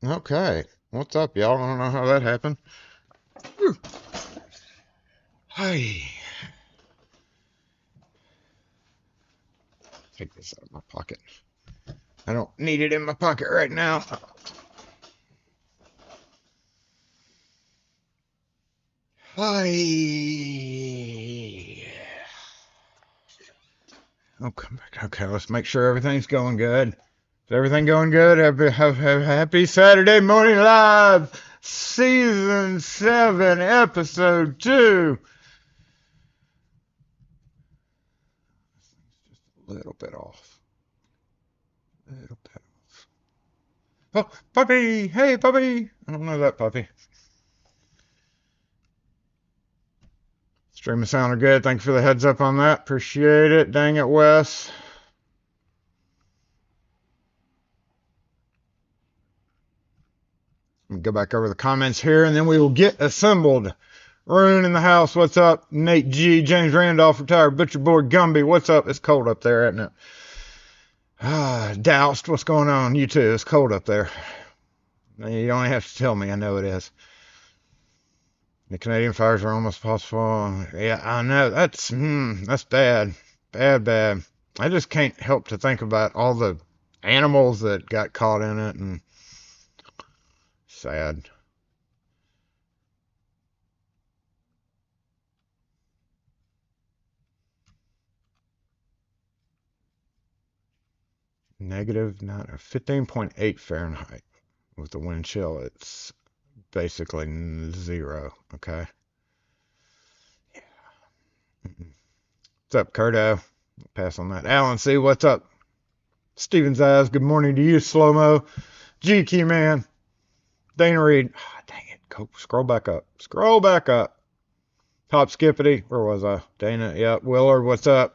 Okay. What's up, y'all? I don't know how that happened. Whew. Hi. Take this out of my pocket. I don't need it in my pocket right now. Hi. Oh, come back. Okay, let's make sure everything's going good. Is everything going good? Happy Saturday morning live, season 7, episode 2. Just a little bit off. A little bit off. Oh, puppy! Hey, puppy! I don't know that puppy. Stream and sound are good. Thank you for the heads up on that. Appreciate it. Dang it, Wes. Go back over the comments here, and then we will get assembled. Rune in the house. What's up? Nate G. James Randolph, retired butcher boy Gumby. What's up? It's cold up there, isn't it? Doused. What's going on? You too. It's cold up there. You don't have to tell me. I know it is. The Canadian fires are almost possible. Yeah, I know. That's bad. Bad. I just can't help to think about all the animals that got caught in it, and sad. Negative 15.8 Fahrenheit with the wind chill. It's basically 0. Okay. Yeah. What's up, Curto? Pass on that. Alan C. What's up? Steven's Eyes. Good morning to you, Slow Mo. GQ Man. Dana Reed. Oh, dang it. Go scroll back up. Scroll back up. Top Skippity. Where was I? Dana. Yep. Willard. What's up?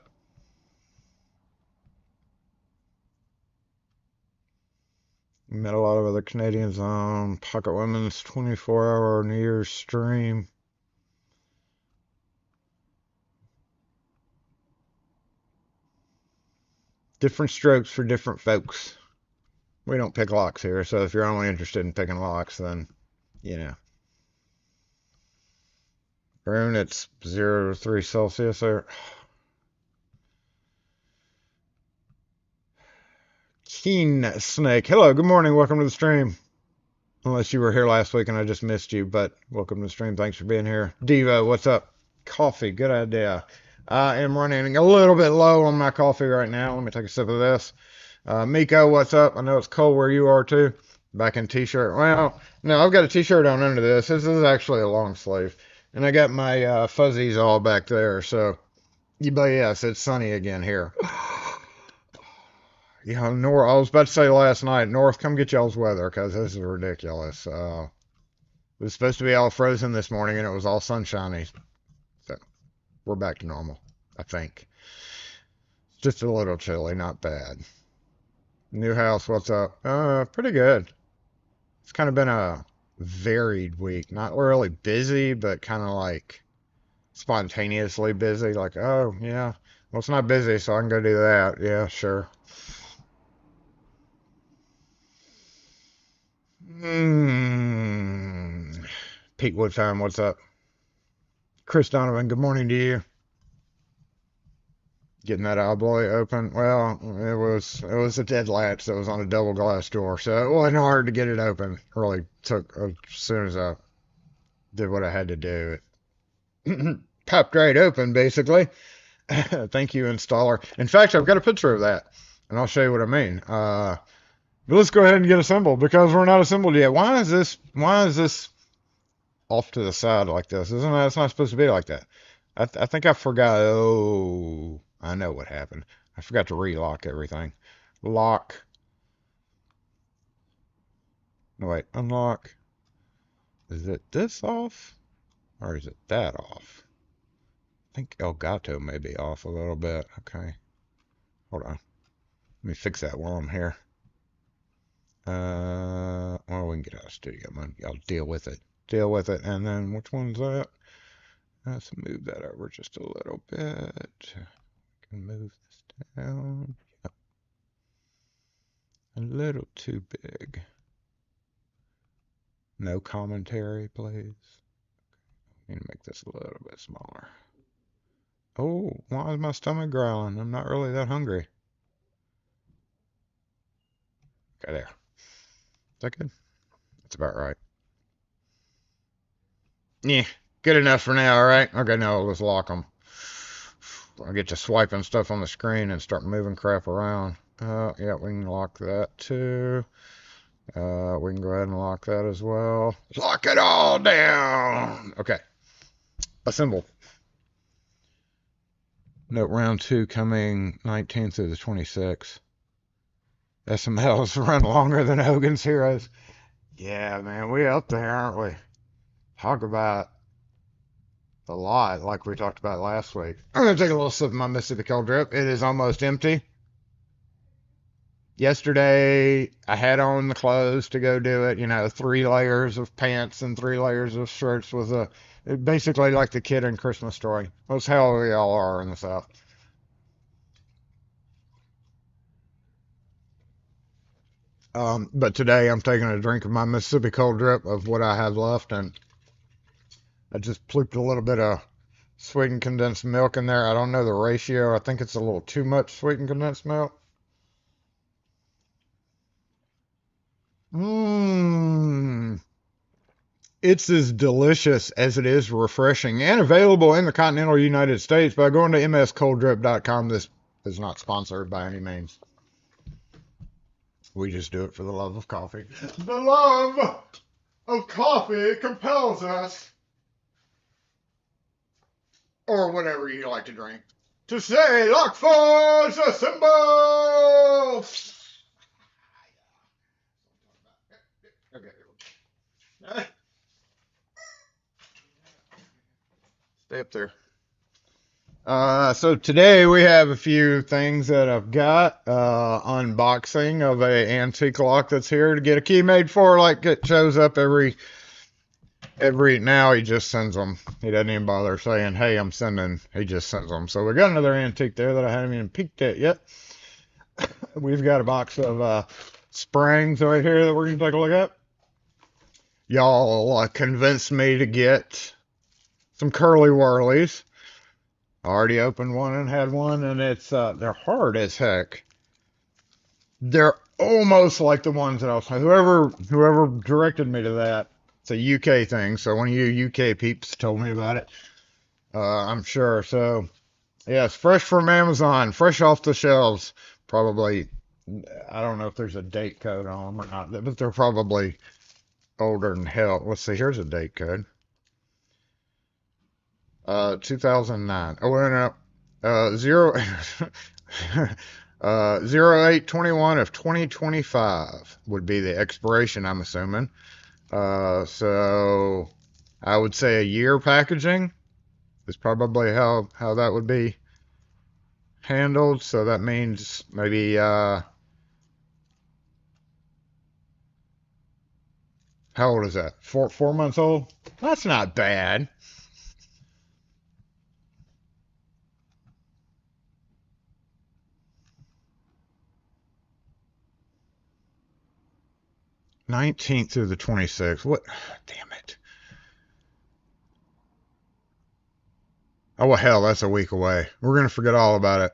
Met a lot of other Canadians on Pocket Women's 24-hour New Year's stream. Different strokes for different folks. We don't pick locks here, so if you're only interested in picking locks, then, you know. Rune, it's 0 to 3 Celsius there. Keen Snake. Hello, good morning. Welcome to the stream. Unless you were here last week and I just missed you, but welcome to the stream. Thanks for being here. Devo, what's up? Coffee, good idea. I am running a little bit low on my coffee right now. Let me take a sip of this. Miko, what's up? I know it's cold where you are too. Back in t-shirt. Well, no, I've got a t-shirt on under this. This is actually a long sleeve. And I got my fuzzies all back there. So, but yes, it's sunny again here. Yeah, North. I was about to say last night, North, come get y'all's weather because this is ridiculous. It was supposed to be all frozen this morning and it was all sunshiny. So we're back to normal, I think. Just a little chilly, not bad. New house, what's up? Pretty good. It's kind of been a varied week. Not really busy, but kind of like spontaneously busy. Like, oh, yeah, well, it's not busy, so I can go do that. Yeah, sure. Mm. Pete Woodtime, what's up? Chris Donovan, good morning to you. Getting that alloy open. Well, it was a dead latch that was on a double glass door, so it wasn't hard to get it open. Really took as soon as I did what I had to do. It popped right open, basically. Thank you, installer. In fact, I've got a picture of that, and I'll show you what I mean. But let's go ahead and get assembled because we're not assembled yet. Why is this? Why is this off to the side like this? Isn't that? It's not supposed to be like that. I think I forgot. Oh, I know what happened. I forgot to relock everything. Lock. No, wait. Unlock. Is it this off? Or is it that off? I think Elgato may be off a little bit. Okay. Hold on. Let me fix that while I'm here. Well, we can get out of studio mode. I'll deal with it. Deal with it. And then which one's that? Let's move that over just a little bit. Can move this down. Yep. A little too big. No commentary, please. Need to make this a little bit smaller. Oh, why is my stomach growling? I'm not really that hungry. Okay, there. Is that good? That's about right. Yeah, good enough for now, alright? Okay, now let's lock them. I get to swiping stuff on the screen and start moving crap around. Yeah, we can lock that too. We can go ahead and lock that as well. Lock it all down! Okay. Assemble. Note round 2 coming 19th through the 26th. SMLs run longer than Hogan's Heroes. Yeah, man, we up there, aren't we? Talk about a lot, like we talked about last week. I'm going to take a little sip of my Mississippi Cold Drip. It is almost empty. Yesterday, I had on the clothes to go do it. You know, 3 layers of pants and 3 layers of shirts was basically like the kid in Christmas Story. That's how we all are in the South. But today I'm taking a drink of my Mississippi Cold Drip of what I have left, and I just plooped a little bit of sweetened condensed milk in there. I don't know the ratio. I think it's a little too much sweetened condensed milk. Mmm. It's as delicious as it is refreshing and available in the continental United States by going to mscolddrip.com. This is not sponsored by any means. We just do it for the love of coffee. The love of coffee compels us, or whatever you like to drink, to say, Lock Force assemble! Okay. Stay up there. So today we have a few things that I've got. Unboxing of a antique lock that's here to get a key made for. Like it shows up every now he just sends them. He doesn't even bother saying, "Hey, I'm sending." He just sends them. So we got another antique there that I haven't even peeked at yet. We've got a box of springs right here that we're gonna take a look at. Y'all convinced me to get some curly whirlies. I already opened one and had one, and it's they're hard as heck. They're almost like the ones that I was whoever directed me to that. It's a UK thing, so one of you UK peeps told me about it. I'm sure. So yes, fresh from Amazon, fresh off the shelves. Probably, I don't know if there's a date code on them or not, but they're probably older than hell. Let's see. Here's a date code. 2009. Oh, no, no. 0821 of 2025 would be the expiration, I'm assuming. So I would say a year packaging is probably how that would be handled. So that means maybe how old is that? 4 months old? That's not bad. '19th through the 26th. What? Damn it. Oh, well, hell, that's a week away. We're going to forget all about it.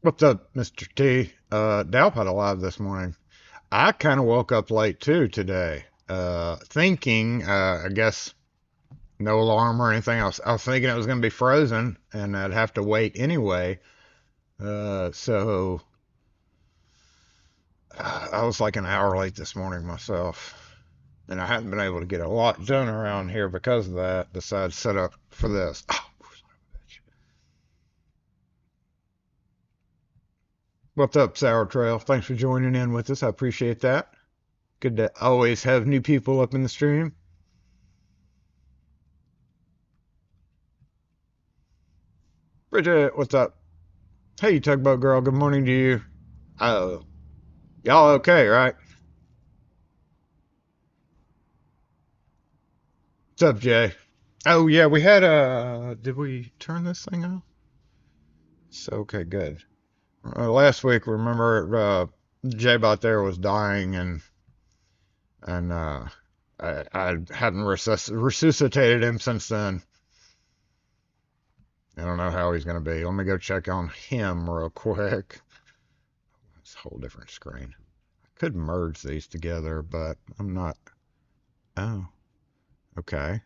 What's up, Mr. T? Dalp had a live this morning. I kind of woke up late too today, thinking, I guess, no alarm or anything. I was thinking it was going to be frozen and I'd have to wait anyway. So I was like an hour late this morning myself. And I haven't been able to get a lot done around here because of that, besides set up for this. Oh, what's up, Sour Trail? Thanks for joining in with us. I appreciate that. Good to always have new people up in the stream. Bridget, what's up? Hey, Tugboat Girl, good morning to you. Oh, y'all okay, right? What's up, Jay? Oh, yeah, we had did we turn this thing off? So, okay, good. Last week, remember, J-Bot there was dying, and I hadn't resuscitated him since then. I don't know how he's going to be. Let me go check on him real quick. It's a whole different screen. I could merge these together, but I'm not. Oh, okay.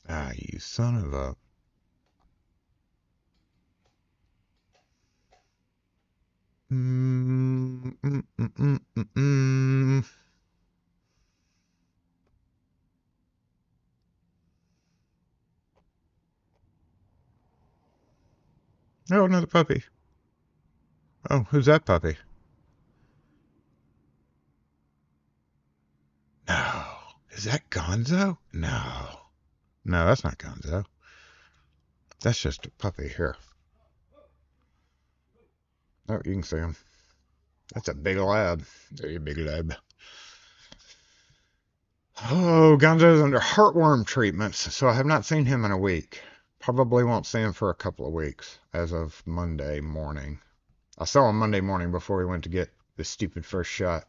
Ah, you son of a. Mm, mm, mm, mm, mm, mm. Oh, another puppy. Oh, who's that puppy? No. Is that Gonzo? No. No, that's not Gonzo. That's just a puppy here. Oh, you can see him. That's a big lab. There you big lab. Oh, Gonzo's under heartworm treatments, so I have not seen him in a week. Probably won't see him for a couple of weeks as of Monday morning. I saw him Monday morning before he went to get the stupid first shot.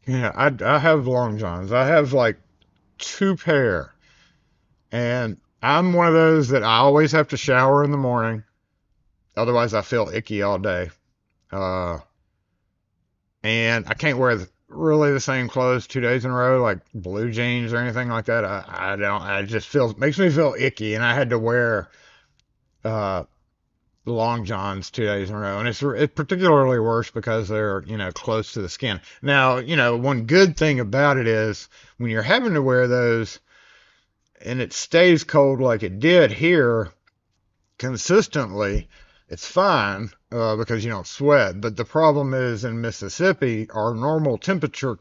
Yeah, I have long johns. I have like two pair, and I'm one of those that I always have to shower in the morning. Otherwise, I feel icky all day. Uh, and I can't wear really the same clothes 2 days in a row, like blue jeans or anything like that. I don't. I just feel makes me feel icky, and I had to wear uh long johns 2 days in a row, and it's particularly worse because they're close to the skin. Now one good thing about it is when you're having to wear those and it stays cold like it did here consistently, it's fine because you don't sweat. But the problem is in Mississippi, our normal temperature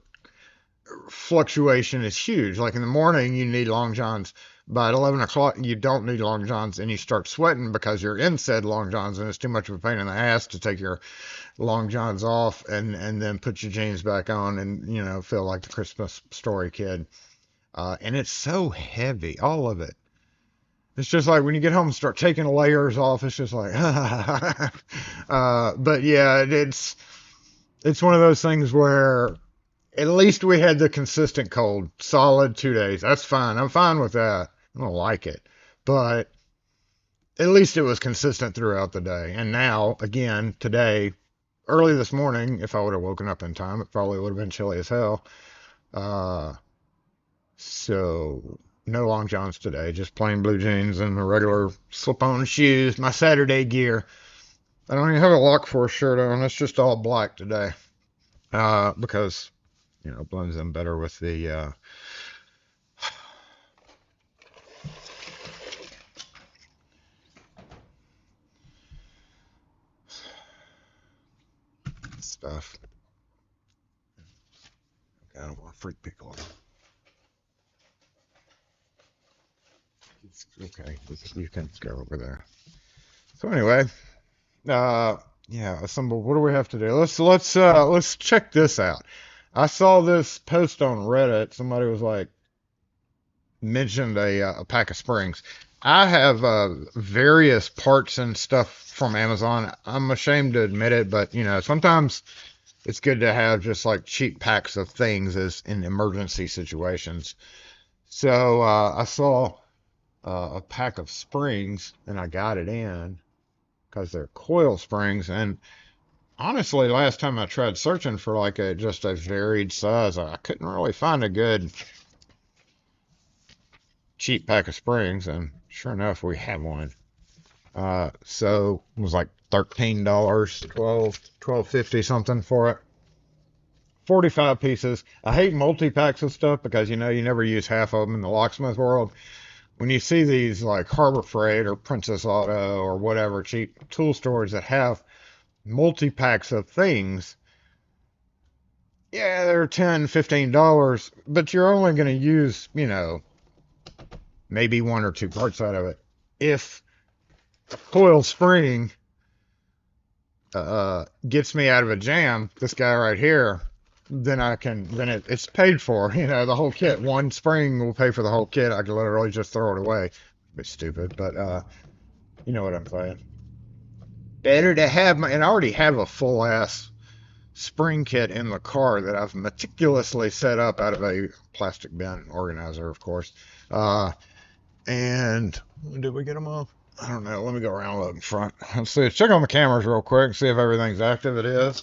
fluctuation is huge. Like in the morning, you need long johns. By 11 o'clock, you don't need long johns, and you start sweating because you're in said long johns, and it's too much of a pain in the ass to take your long johns off and then put your jeans back on and feel like the Christmas story kid. And it's so heavy, all of it. It's just like when you get home and start taking layers off, it's just like, but yeah, it's one of those things where at least we had the consistent cold, solid 2 days. That's fine. I'm fine with that. I don't like it, but at least it was consistent throughout the day. And now, again, today, early this morning, if I would have woken up in time, it probably would have been chilly as hell. Uh, so no long johns today, just plain blue jeans and the regular slip-on shoes, my Saturday gear. I don't even have a lock for a shirt on. It's just all black today. Because it blends in better with the stuff. Okay, I don't want to freak people out. Okay, you can go over there. So anyway, yeah, assemble. What do we have to do? Let's check this out. I saw this post on Reddit. Somebody was like mentioned a pack of springs. I have various parts and stuff from Amazon. I'm ashamed to admit it, but sometimes it's good to have just like cheap packs of things as in emergency situations. So I saw a pack of springs and I got it in because they're coil springs. And honestly, last time I tried searching for like just a varied size, I couldn't really find a good cheap pack of springs. And sure enough, we have one. So it was like $13, 12.50 something for it. 45 pieces. I hate multi-packs of stuff because you never use half of them in the locksmith world. When you see these like Harbor Freight or Princess Auto or whatever cheap tool stores that have multi-packs of things, yeah, they're $10, $15, but you're only going to use, maybe one or two parts out of it. If a coil spring gets me out of a jam, this guy right here, then it's paid for. You know, the whole kit. One spring will pay for the whole kit. I could literally just throw it away. It's stupid, but you know what I'm saying. Better to have and I already have a full ass spring kit in the car that I've meticulously set up out of a plastic bin organizer, of course. Uh, and did we get them off? I don't know. Let me go around look in front. Let's see. Check on the cameras real quick. See if everything's active. It is.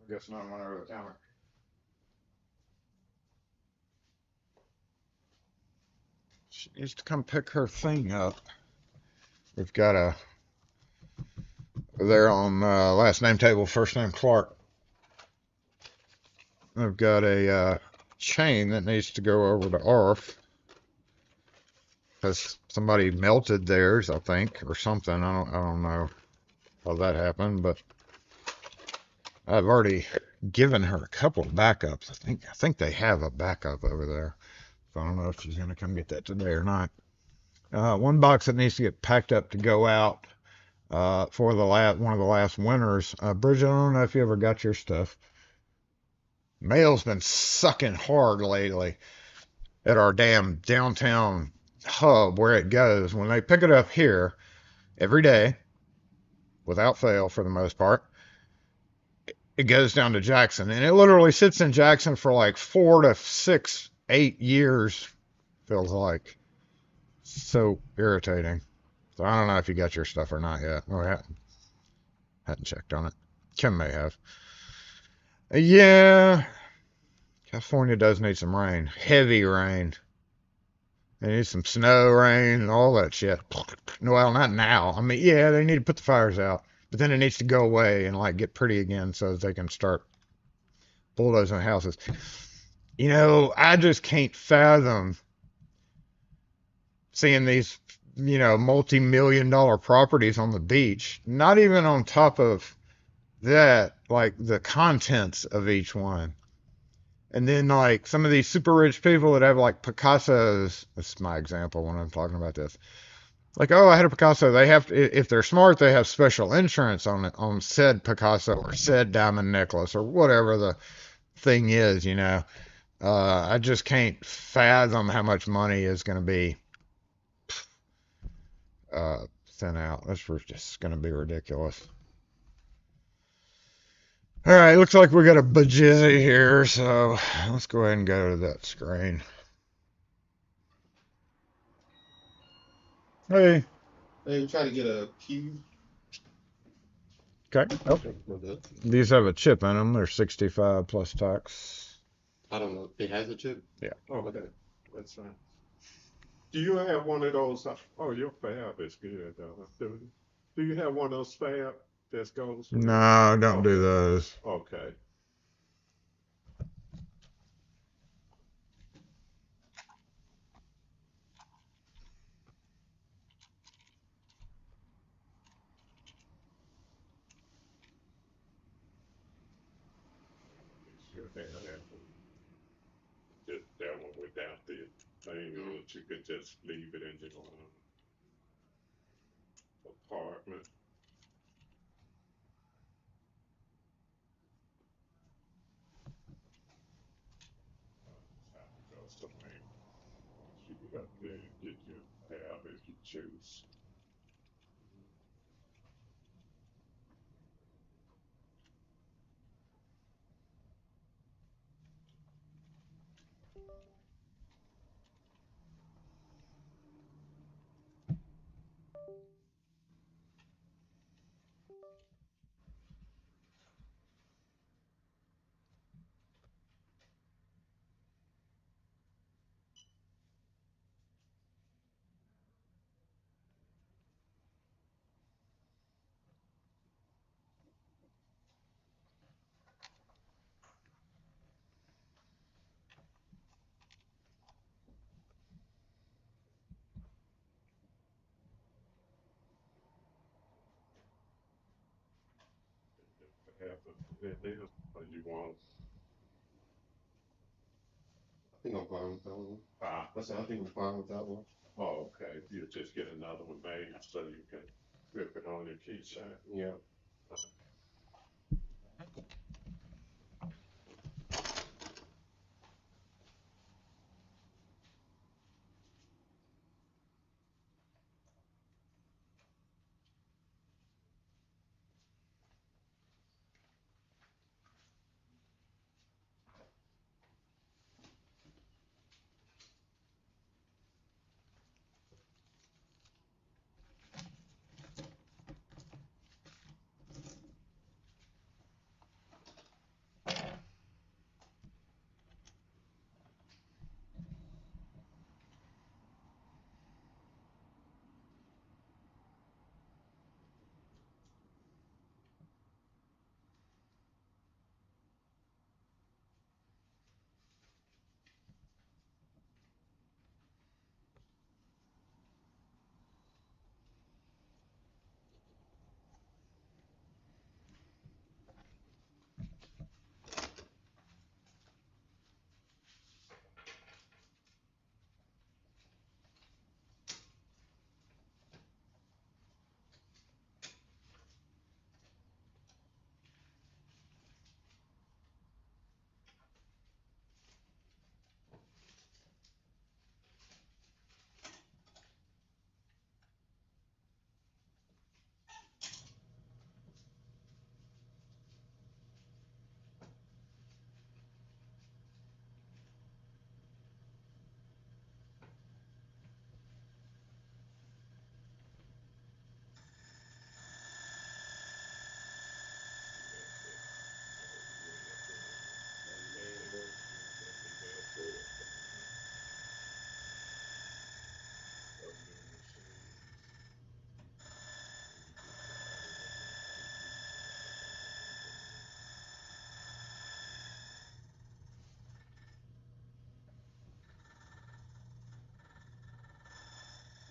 I guess not. Went over the camera. She needs to come pick her thing up. We've got a there on last name table, first name Clark. I've got a chain that needs to go over to ARF because somebody melted theirs, I think, or something. I don't know how that happened, but I've already given her a couple of backups. I think they have a backup over there. So I don't know if she's gonna come get that today or not. One box that needs to get packed up to go out for the one of the last winners. Bridget, I don't know if you ever got your stuff. Mail's been sucking hard lately at our damn downtown hub where it goes. When they pick it up here every day, without fail for the most part, it goes down to Jackson. And it literally sits in Jackson for like 4 to 6, 8 years, feels like. So irritating. So I don't know if you got your stuff or not yet. Oh, I hadn't checked on it. Kim may have. Yeah, California does need some rain. Heavy rain. They need some snow, rain, and all that shit. Well, not now. I mean, yeah, they need to put the fires out. But then it needs to go away and like get pretty again so that they can start bulldozing houses. You know, I just can't fathom seeing these, multi-million dollar properties on the beach. Not even on top of that, like the contents of each one. And then like some of these super rich people that have like Picasso's, that's my example when I'm talking about this. Like, oh, I had a Picasso. They have to, if they're smart, they have special insurance on it, on said Picasso or said diamond necklace or whatever the thing is, you know. I just can't fathom how much money is going to be sent out. That's just going to be ridiculous. All right, looks like we got a bajizzy here, so let's go ahead and go to that screen. Hey. Hey, try to get a key. Okay. Oh. These have a chip in them. They're 65 plus tax. I don't know. It has a chip? Yeah. Oh, okay. That's fine. Do you have one of those? Oh, your fab is good, though. Do you have one of those fab that goes? No, don't do those. Okay. Just that one without the thing on it. You could just leave it in your apartment. Go somewhere. You get up there and get your fab if you choose. You want. I think I'm fine with that one. Ah, I think I'm fine with that one. Oh, okay. You just get another one made so you can grip it on your keychain. Yeah.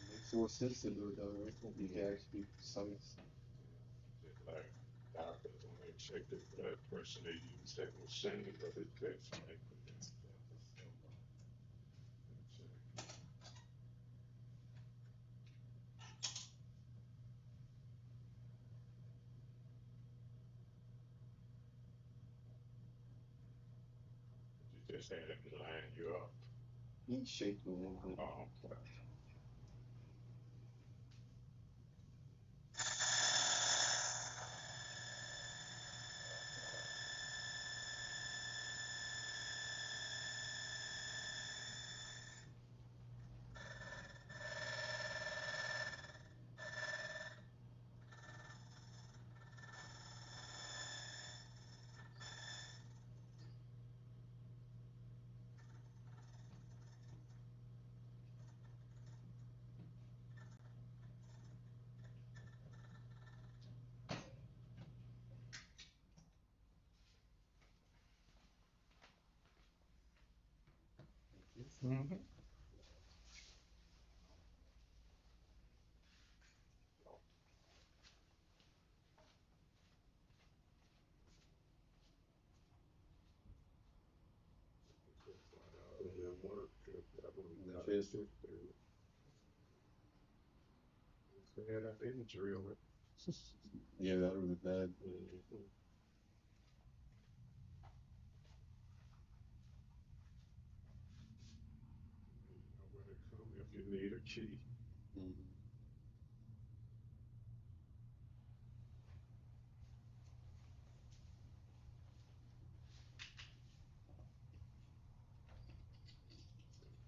Makes more sense to do it though, right? You can actually precise. Just like doctors when they check their blood pressure, they use that machine, but it takes like you just had it line you up. He's shaking. Oh, okay. Mm-hmm. It work. That one The got transfer. Man, I didn't drill it. Yeah, that would be bad. Mhm. You know where they come if you need a key. Mm-hmm.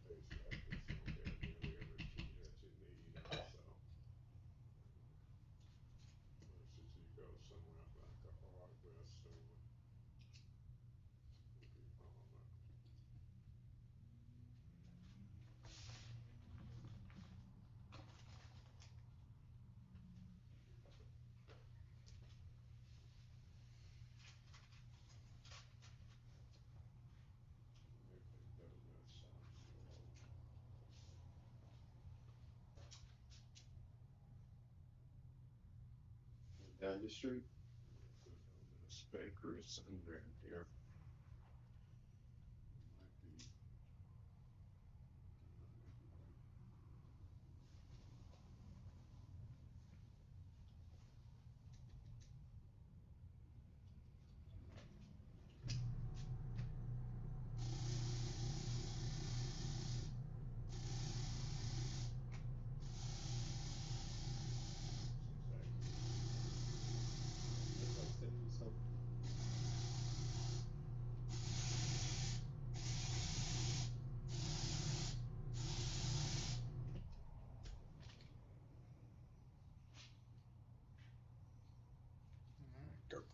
Place like this, you don't get nearly every key that you need also. Versus you go somewhere like a hardware store, it'd be harder. Make them donut shops for Down the street. the donuts bakery somewhere in here. Might be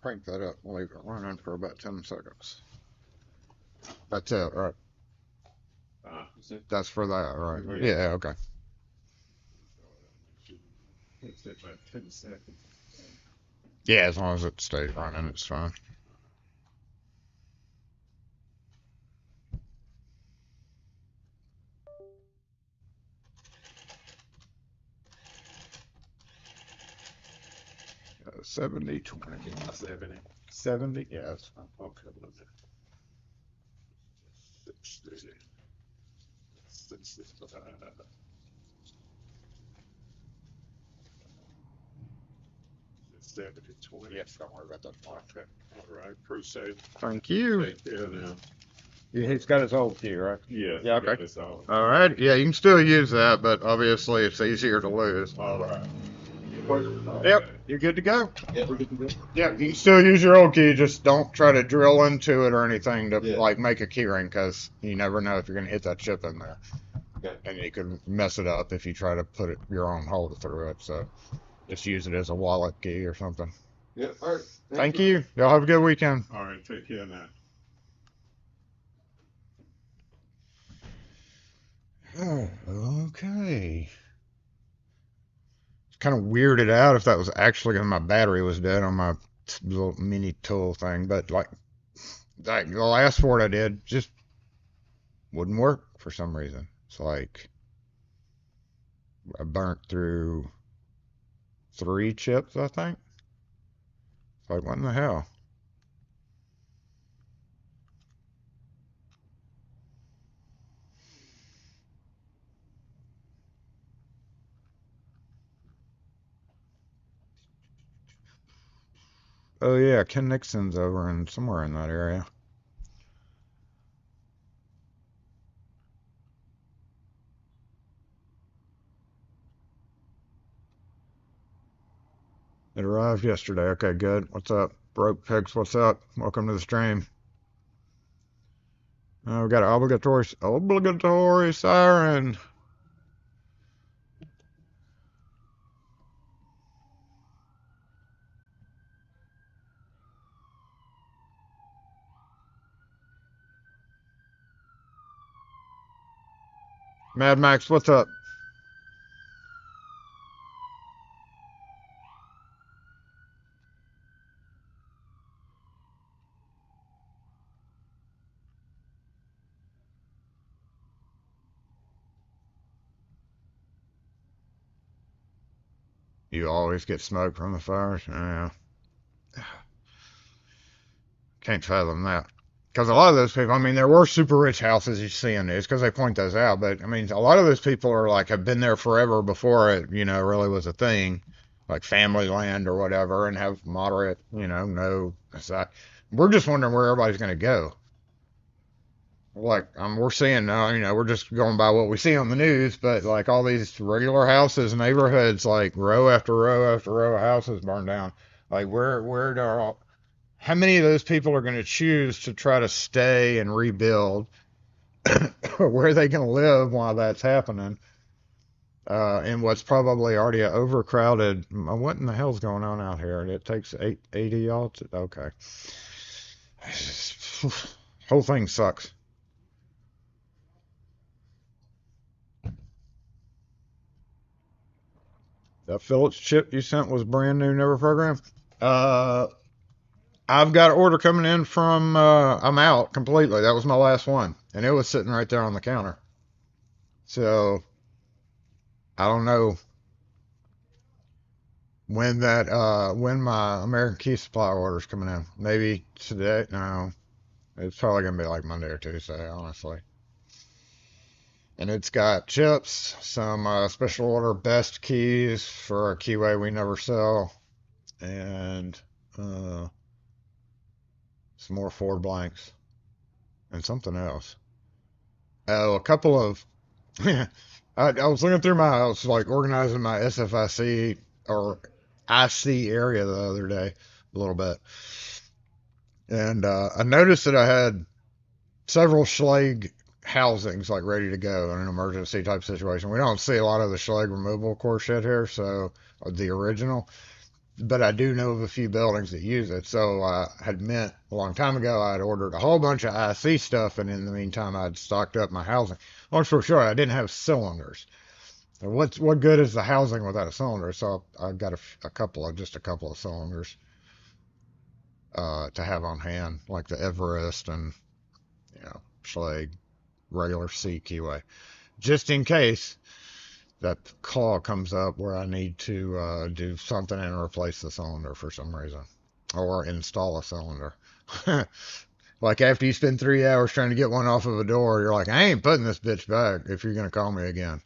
Crank that up. Leave it running for about 10 seconds. That's it, right? That's for that, right? Right. Yeah, okay. It's at about 10 seconds. Yeah, as long as it stays running, it's fine. Uh, 70, 20. 70. 70? Yeah, that's fine. Okay, look at 60. 65. 70, 20. Yes, don't worry about that. Okay. All right. Appreciate it. Thank you. Take care now. Yeah, he's got his old key, right? Yeah. Yeah, okay. That's all. All right. Yeah, you can still use that, but obviously it's easier to lose. All right. Yep, you're good to go. Yeah, we're good to go. Yeah, you can still use your old key. Just don't try to drill into it or anything to Yeah. like make a key ring, because you never know if you're gonna hit that chip in there, Okay. and you could mess it up if you try to put your own hole through it. So just use it as a wallet key or something. Yeah, all right. Thank you. Y'all have a good weekend. All right. Take care now. Okay. Kind of weirded out if that was actually because my battery was dead on my little mini tool thing, but like the last fort I did just wouldn't work for some reason. It's like I burnt through 3 chips, I think. It's like, what in the hell? Oh yeah, Ken Nixon's over in somewhere in that area. It arrived yesterday. Okay, good. What's up? Broke Pigs, what's up? Welcome to the stream. We got an obligatory siren. Mad Max, what's up? You always get smoke from the fires? Yeah. Can't fathom that. Because a lot of those people, I mean, there were super rich houses you see in news because they point those out. But I mean, a lot of those people are like have been there forever before it, really was a thing, like family land or whatever, and have moderate, no. We're just wondering where everybody's going to go. Like, we're seeing now, we're just going by what we see on the news, but like all these regular houses, neighborhoods, like row after row after row of houses burned down. Like, where do all, how many of those people are going to choose to try to stay and rebuild? Where are they going to live while that's happening? In what's probably already an overcrowded. What in the hell's going on out here? It takes 80 y'all to. Okay. Whole thing sucks. That Phillips chip you sent was brand new, never programmed. Uh, I've got an order coming in from. I'm out completely. That was my last one, and it was sitting right there on the counter. So I don't know when my American Key Supply order's coming in. Maybe today. No, it's probably gonna be like Monday or Tuesday, honestly. And it's got chips, some special order best keys for a keyway we never sell, and uh, some more Ford blanks and something else. Oh, a couple of. I was looking through I was like organizing my SFIC or IC area the other day a little bit, and I noticed that I had several Schlage housings like ready to go in an emergency type situation. We don't see a lot of the Schlage removable core shit here, so the original. but I do know of a few buildings that use it. So I had meant a long time ago I'd ordered a whole bunch of IC stuff, and in the meantime I'd stocked up my housing. Long story short, I didn't have cylinders. And what good is the housing without a cylinder? So I got just a couple of cylinders to have on hand, like the Everest and Schlage, regular CQA, just in case that call comes up where I need to do something and replace the cylinder for some reason, or install a cylinder. Like after you spend 3 hours trying to get one off of a door, you're like, I ain't putting this bitch back if you're gonna call me again.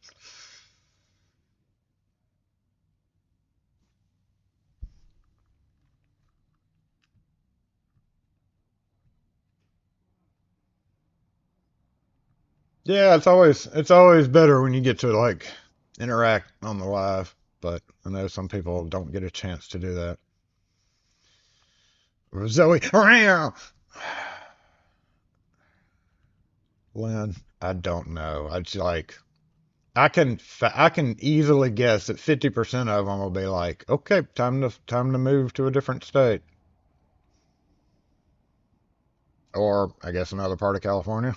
Yeah, it's always better when you get to like interact on the live, but I know some people don't get a chance to do that. Zoe, Lynn, I don't know. It's like I can easily guess that 50% of them will be like, okay, time to move to a different state, or I guess another part of California.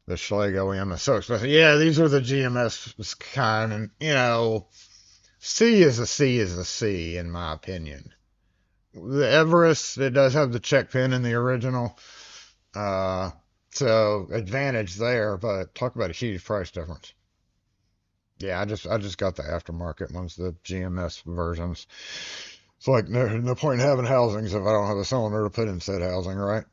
The Schlegel OEM is so expensive. Yeah, these are the GMS kind, and C is a C is a C in my opinion. The Everest, it does have the check pin in the original, uh, so advantage there. But talk about a huge price difference. Yeah, I just got the aftermarket ones, the GMS versions. It's like no point in having housings if I don't have a cylinder to put in said housing, right?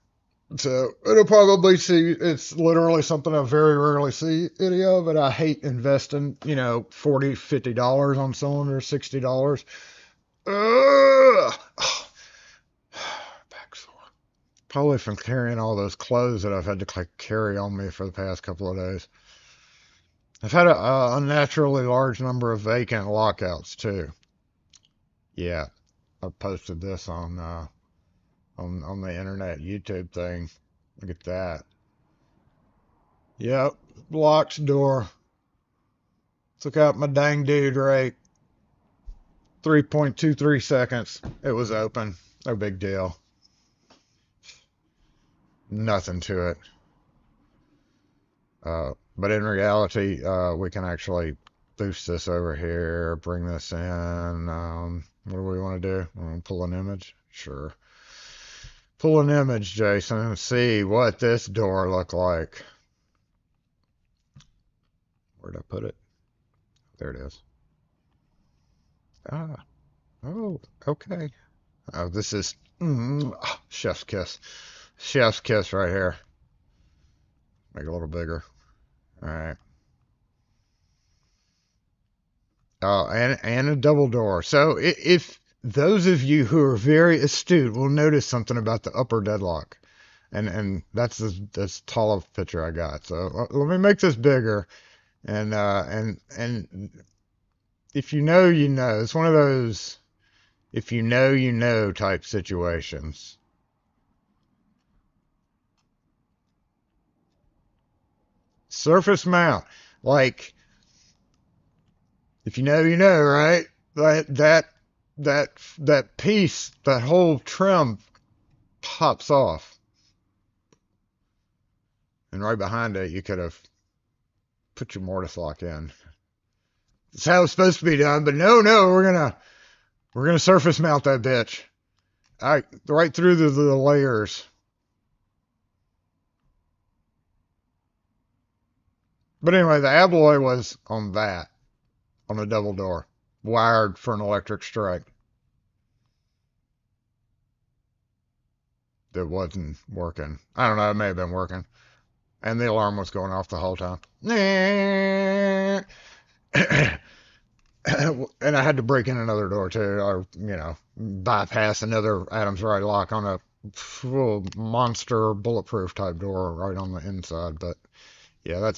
So it'll probably see. It's literally something I very rarely see any of, but I hate investing, $40, $50 on cylinders, $60. Ugh. Back sore. Probably from carrying all those clothes that I've had to carry on me for the past couple of days. I've had a unnaturally large number of vacant lockouts too. Yeah, I posted this on the internet YouTube thing. Look at that. Yep, locked door. Took out my dang dude rate. 3.23 seconds. It was open. No big deal. Nothing to it. But in reality, we can actually boost this over here, bring this in. What do we want to do? Pull an image? Sure. Pull an image, Jason, and see what this door looked like. Where'd I put it? There it is. Ah, oh, okay. Oh, this is chef's kiss. Chef's kiss right here. Make it a little bigger. All right. Oh, and a double door. So if those of you who are very astute will notice something about the upper deadlock, and that's this tall of picture I got. So let me make this bigger, and if you know, you know. It's one of those if you know, you know type situations. Surface mount, like if you know, you know, right? That piece, that whole trim pops off, and right behind it, you could have put your mortise lock in. That's how it's supposed to be done, but no, we're gonna surface mount that bitch. All right, right through the layers. But anyway, the alloy was on that, on a double door, wired for an electric strike. That wasn't working. I don't know, it may have been working. And the alarm was going off the whole time. And I had to break in another door too, or bypass another Adams Ride lock on a full monster bulletproof type door right on the inside. But yeah, look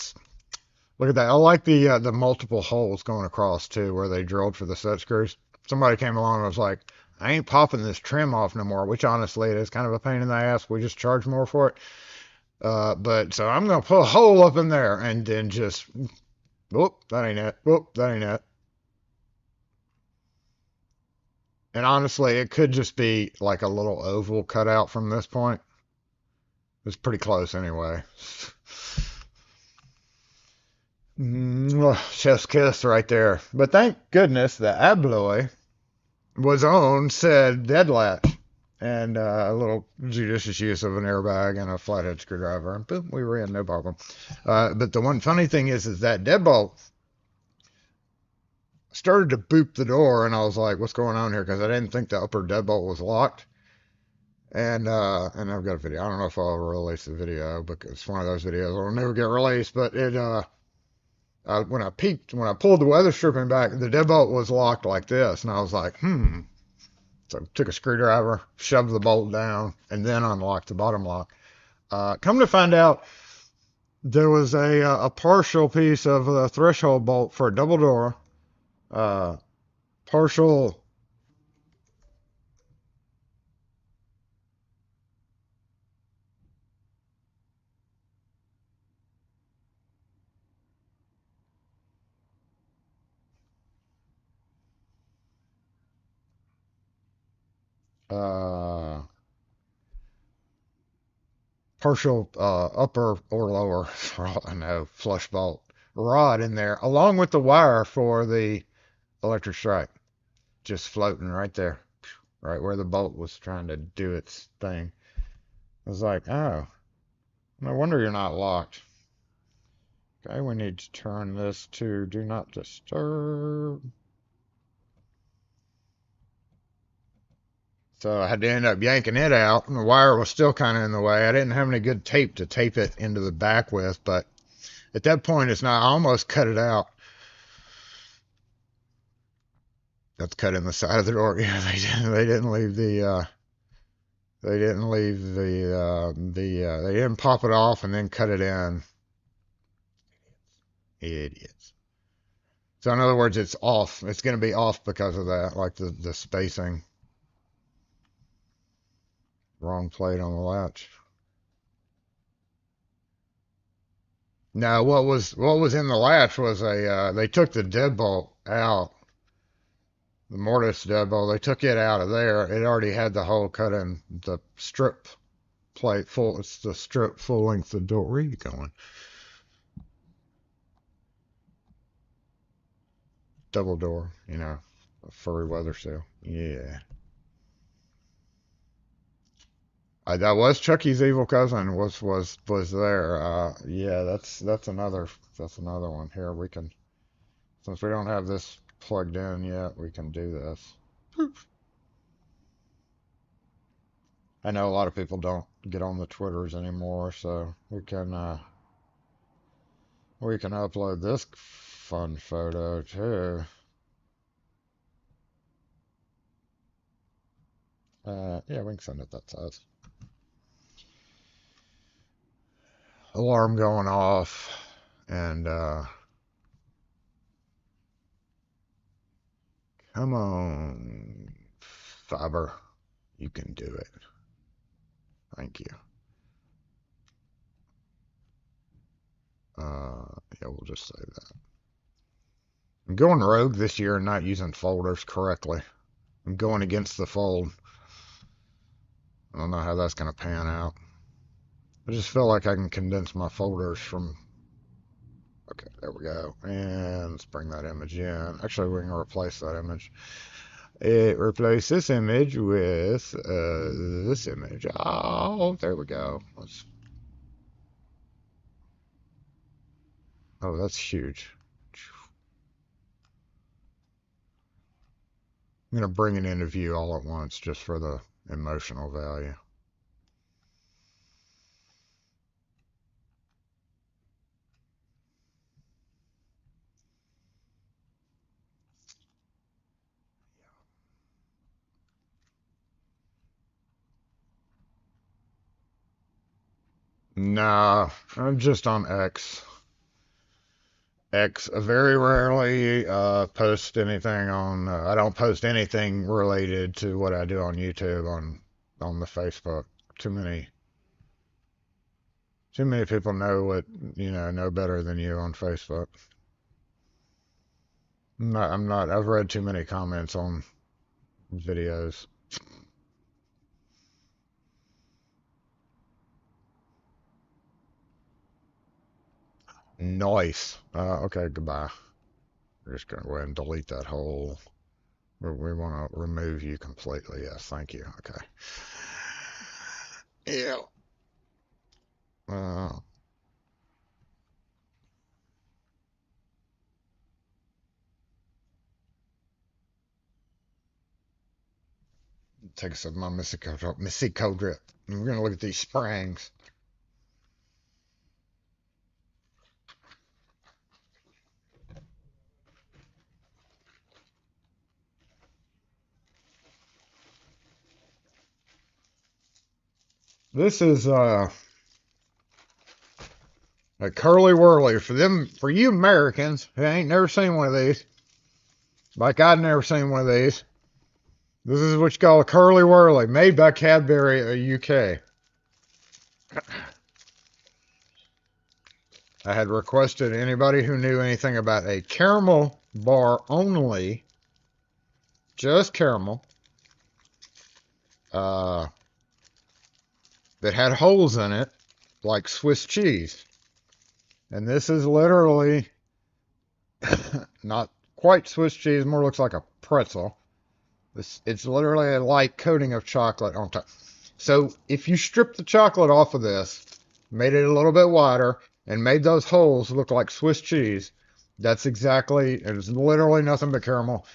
at that. I like the multiple holes going across too, where they drilled for the set screws. Somebody came along and was like, I ain't popping this trim off no more, which honestly it is kind of a pain in the ass. We just charge more for it. But so I'm gonna put a hole up in there and then just whoop, that ain't it. Whoop, that ain't it. And honestly, it could just be like a little oval cut out from this point. It's pretty close anyway. Chef's kiss right there. But thank goodness the abloy was on said dead latch. And a little judicious use of an airbag and a flathead screwdriver. And boom, we were in, no problem. But the one funny thing is that deadbolt started to boop the door, and I was like, what's going on here? Because I didn't think the upper deadbolt was locked. And I've got a video. I don't know if I'll ever release the video because it's one of those videos that'll never get released. But when I pulled the weather stripping back, the deadbolt was locked like this, and I was like, So I took a screwdriver, shoved the bolt down, and then unlocked the bottom lock. Come to find out, there was a partial piece of a threshold bolt for a double door, partial. Uh, Partial upper or lower, for all I know, flush bolt rod in there, along with the wire for the electric strike, just floating right there, right where the bolt was trying to do its thing. I was like, oh, no wonder you're not locked. Okay, we need to turn this to do not disturb. So I had to end up yanking it out, and the wire was still kind of in the way. I didn't have any good tape to tape it into the back with, but at that point, it's not. I almost cut it out. That's cut in the side of the door. Yeah, they didn't leave the they didn't leave they didn't pop it off and then cut it in. Idiots. So in other words, it's off. It's going to be off because of that, like the spacing. Wrong plate on the latch. Now, what was in the latch was they took the deadbolt out, the mortise deadbolt. They took it out of there. It already had the hole cut in the strip plate full. It's the strip full length of the door. Where are you going? Double door, a furry weather seal. Yeah. That was Chucky's evil cousin was there. Yeah, that's another one. Here we can, since we don't have this plugged in yet, we can do this. I know a lot of people don't get on the Twitters anymore, so we can upload this fun photo too. Yeah, we can send it that size. Alarm going off, and come on, Fiber, you can do it. Thank you. Yeah, we'll just save that. I'm going rogue this year and not using folders correctly. I'm going against the fold. I don't know how that's going to pan out. I just feel like I can condense my folders from... Okay, there we go. And let's bring that image in. Actually, we can replace that image. Replace this image with this image. Oh, there we go. Oh, that's huge. I'm going to bring it into view all at once just for the emotional value. Nah, I'm just on X. X very rarely post anything on. I don't post anything related to what I do on YouTube on the Facebook. Too many people know what know better than you on Facebook. I'm not. I've read too many comments on videos. Nice. Okay, goodbye. We're just going to go ahead and delete that whole. We want to remove you completely. Yes, thank you. Okay. Yeah. Uh, take us of my Mexico drip. And we're going to look at these springs. This is a curly whirly for you Americans who ain't never seen one of these. Like I'd never seen one of these. This is what you call a curly whirly, made by Cadbury, UK. I had requested anybody who knew anything about a caramel bar only, just caramel, that had holes in it, like Swiss cheese. And this is literally not quite Swiss cheese, more looks like a pretzel. It's literally a light coating of chocolate on top. So if you strip the chocolate off of this, made it a little bit wider, and made those holes look like Swiss cheese, that's exactly, it's literally nothing but caramel.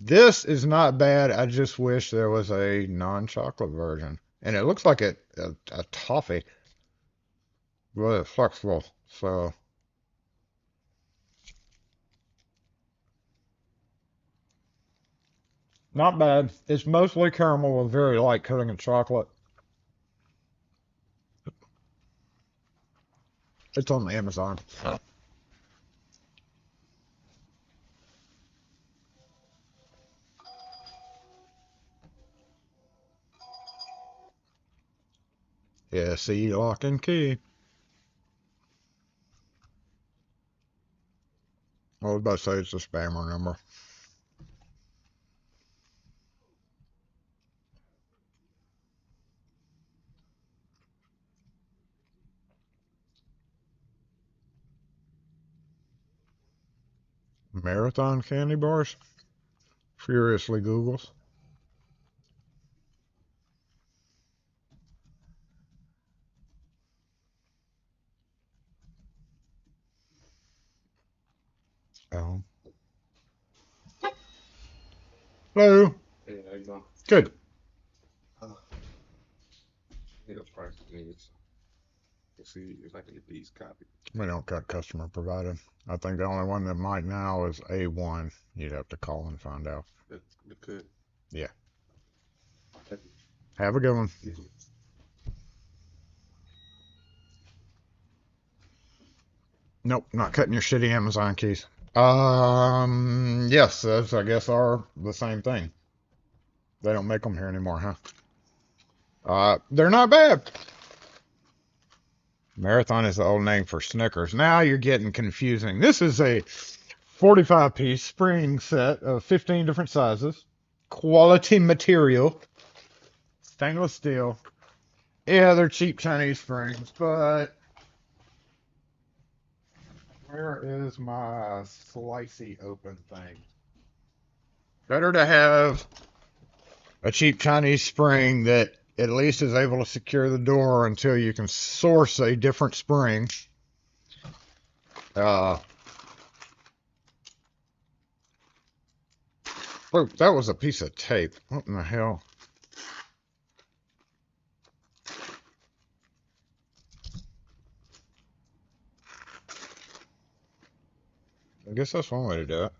This is not bad. I just wish there was a non-chocolate version. And it looks like a toffee. Really flexible. So, not bad. It's mostly caramel with very light coating of chocolate. It's on the Amazon. Yeah, see, lock and key. I was about to say it's a spammer number. Marathon candy bars? Furiously Googles. Oh. Hello. Hey, how you doing? Good. Need a price of these. Let's see if I can get these copied. We don't cut customer provided. I think the only one that might now is A1. You'd have to call and find out. That could. Yeah. Have a good one. Nope, not cutting your shitty Amazon keys. Yes, those I guess are the same thing. They don't make them here anymore, huh? They're not bad. Marathon is the old name for Snickers. Now you're getting confusing. This is a 45-piece spring set of 15 different sizes. Quality material. Stainless steel. Yeah, they're cheap Chinese springs, but where is my slicey open thing? Better to have a cheap Chinese spring that at least is able to secure the door until you can source a different spring. Oh, that was a piece of tape. What in the hell? I guess that's one way to do it.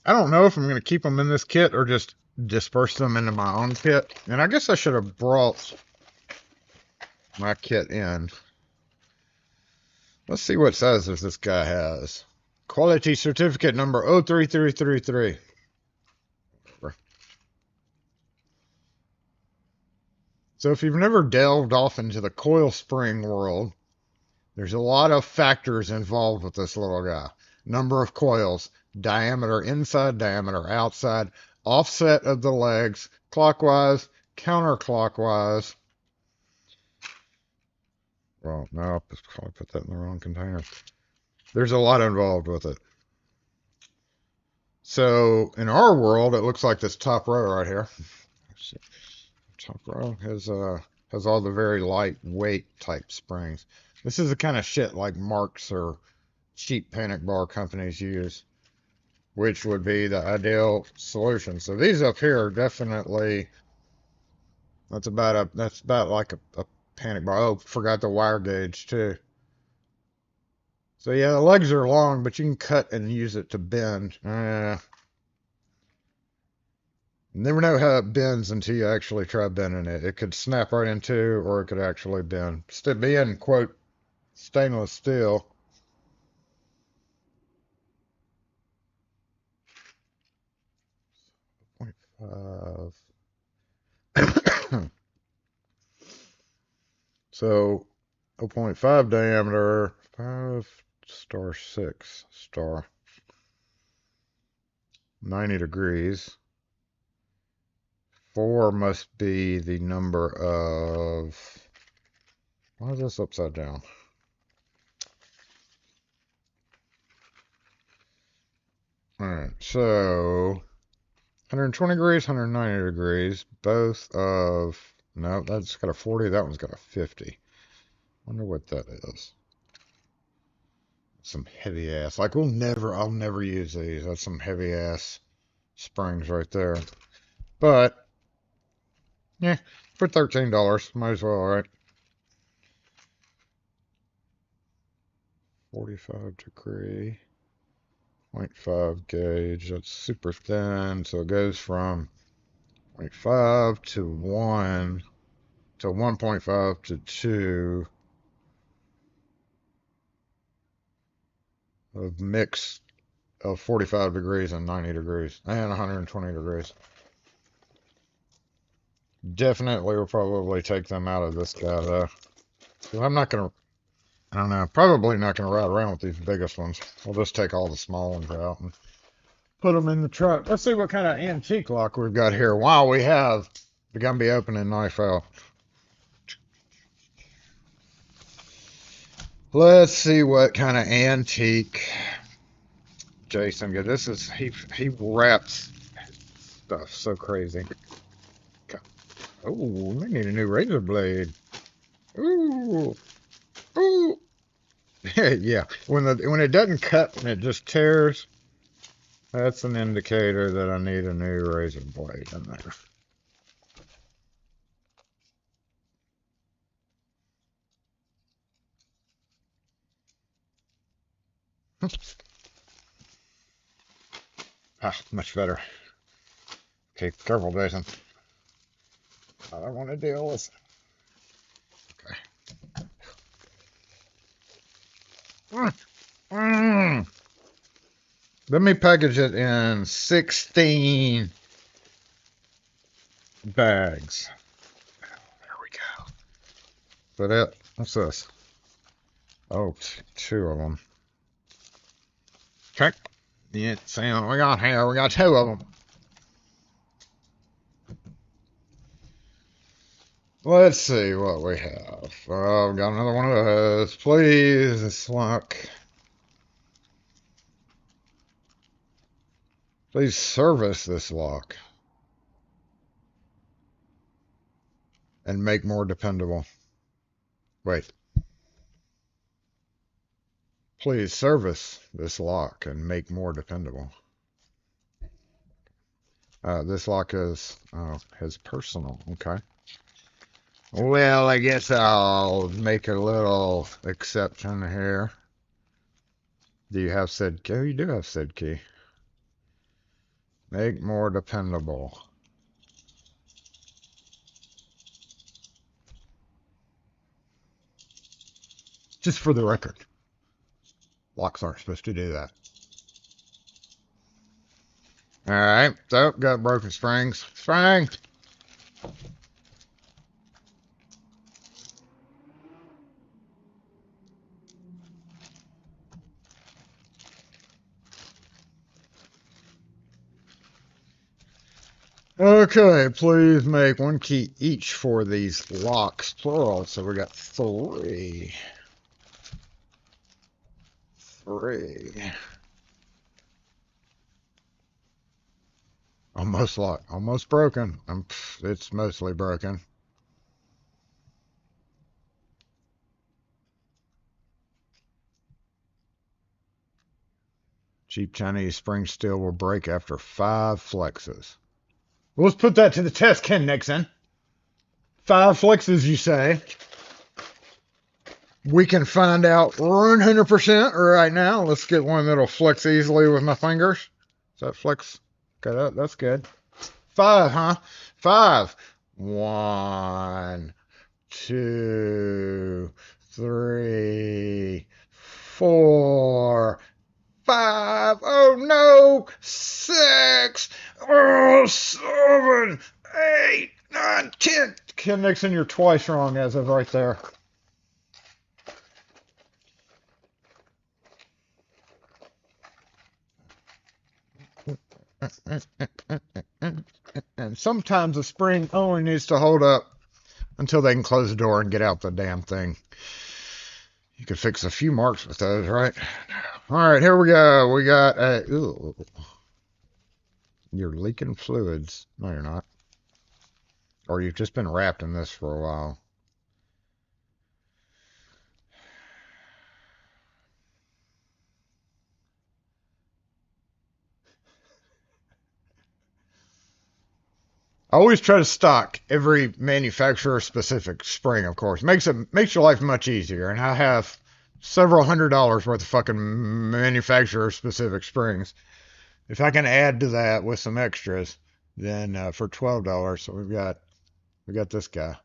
I don't know if I'm going to keep them in this kit or just disperse them into my own kit. And I guess I should have brought my kit in. Let's see what sizes this guy has. Quality certificate number 03333. So if you've never delved off into the coil spring world, there's a lot of factors involved with this little guy. Number of coils, diameter inside, diameter outside, offset of the legs, clockwise, counterclockwise. Well, no, I probably put that in the wrong container. There's a lot involved with it. So in our world, it looks like this top row right here. Top row has all the very lightweight type springs. This is the kind of shit like Marks or cheap panic bar companies use, which would be the ideal solution. So these up here are definitely that's about like a panic bar. Oh, forgot the wire gauge too. So yeah, the legs are long, but you can cut and use it to bend. Never know how it bends until you actually try bending it. It could snap right in two, or it could actually bend. Still being, quote, stainless steel. Point 0.5. So 0.5 diameter, 5 star 6 star. 90 degrees. 4 must be the number of... Why is this upside down? Alright, so 120 degrees, 190 degrees, both of... No, that's got a 40, that one's got a 50. Wonder what that is. Some heavy ass. Like, I'll never use these. That's some heavy ass springs right there. But, yeah, for $13, might as well, right? 45 degree, 0.5 gauge. That's super thin, so it goes from 0.5 to 1 to 1.5 to 2 of mix of 45 degrees and 90 degrees and 120 degrees. Definitely will probably take them out of this guy though. I'm not gonna, I don't know, probably not gonna ride around with these biggest ones. We'll just take all the small ones out and put them in the truck. Let's see what kind of antique lock we've got here while we have the Gumby opening knife out. Let's see what kind of antique Jason get. This is he wraps stuff so crazy. Oh, we need a new razor blade. Ooh, ooh. Yeah, when it doesn't cut and it just tears, that's an indicator that I need a new razor blade in there. Ah, much better. Okay, careful, Jason. I don't want to deal with. Okay. Let me package it in 16 bags. There we go. But what's this? Oh, two of them. Okay. Yeah, Sam, we got here. We got two of them. Let's see what we have. Oh, we got another one of those. Please, it's luck. Please service this lock. And make more dependable. Wait. Please service this lock and make more dependable. This lock is his personal. Okay. Well, I guess I'll make a little exception here. Do you have said key? Oh, you do have said key. Make more dependable. Just for the record, locks aren't supposed to do that. All right, so got broken springs. Spring. Okay, please make one key each for these locks, plural. So we got three. Three. Almost locked. Almost broken. It's mostly broken. Cheap Chinese spring steel will break after 5 flexes. Well, let's put that to the test, Ken Nixon. 5 flexes, you say? We can find out 100% right now. Let's get one that'll flex easily with my fingers. Is that flex? Okay, that's good. 5, huh? 5. 1, 2, 3, 4, 5. Oh no! 6. Oh, 7, 8, 9, 10. Ken Nixon, you're twice wrong as of right there. And sometimes a spring only needs to hold up until they can close the door and get out the damn thing. You could fix a few marks with those, right? All right, here we go. We got a... Ooh. You're leaking fluids. No, you're not. Or you've just been wrapped in this for a while. I always try to stock every manufacturer-specific spring, of course. Makes your life much easier, and I have several $100s worth of fucking manufacturer-specific springs. If I can add to that with some extras, then for $12, so we got this guy.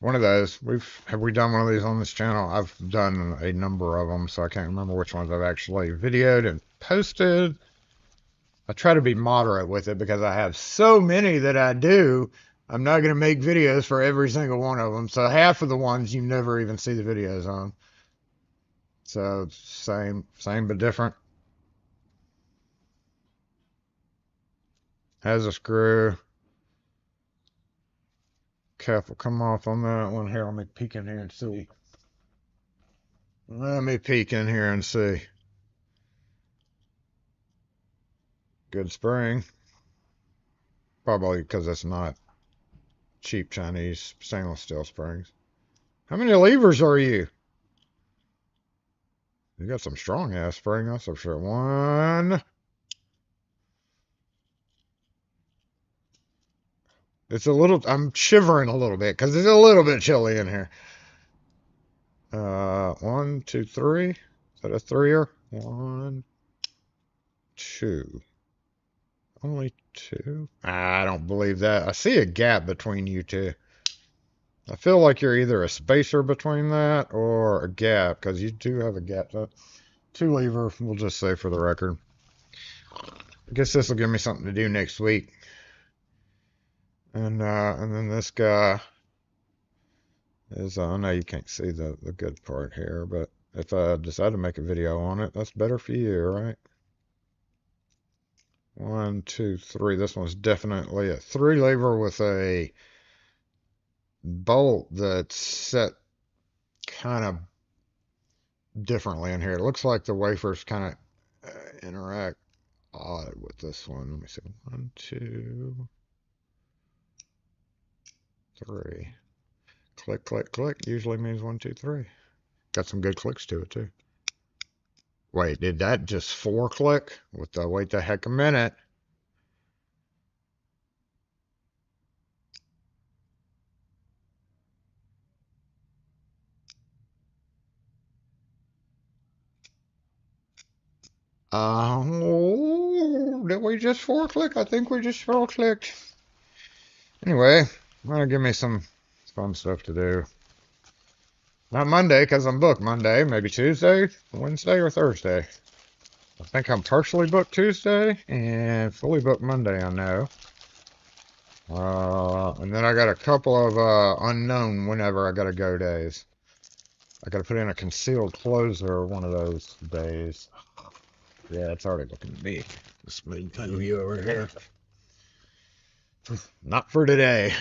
One of those. Have we done one of these on this channel? I've done a number of them, so I can't remember which ones I've actually videoed and posted. I try to be moderate with it because I have so many that I do. I'm not going to make videos for every single one of them. So half of the ones you never even see the videos on. So same but different. Has a screw. Cap will come off on that one. Here, let me peek in here and see. Let me peek in here and see. Good spring. Probably because it's not cheap Chinese stainless steel springs. How many levers are you? You got some strong ass spring, that's for sure. 1. It's a little, I'm shivering a little bit because it's a little bit chilly in here. 1, 2, 3. Is that a 3-er? 1, 2. Only 2? I don't believe that. I see a gap between you two. I feel like you're either a spacer between that or a gap because you do have a gap. So 2 lever, we'll just say for the record. I guess this will give me something to do next week. And then this guy is, I know you can't see the good part here, but if I decide to make a video on it, that's better for you, right? 1, 2, 3. This one's definitely a 3 lever with a bolt that's set kind of differently in here. It looks like the wafers kind of interact odd with this one. Let me see. 1, 2, 3. Click, click, click. Usually means 1, 2, 3. Got some good clicks to it too. Wait, did that just 4 click? Wait the heck a minute. Did we just 4 click? I think we just 4 clicked. Anyway, that'll give me some fun stuff to do. Not Monday, because I'm booked Monday. Maybe Tuesday, Wednesday, or Thursday. I think I'm partially booked Tuesday and fully booked Monday, I know. And then I got a couple of unknown whenever I gotta go days. I gotta put in a concealed closer one of those days. Yeah, it's already looking to me. Let's move you over here. Not for today.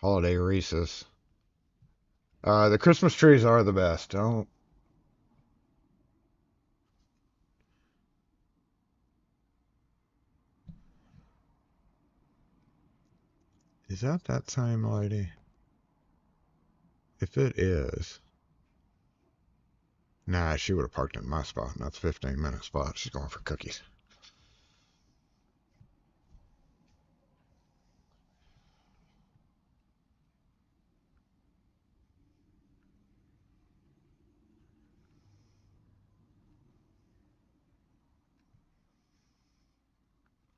Holiday Reese's. The Christmas trees are the best. Don't. Is that same lady? If it is. Nah, she would have parked in my spot. That's a 15-minute spot. She's going for cookies.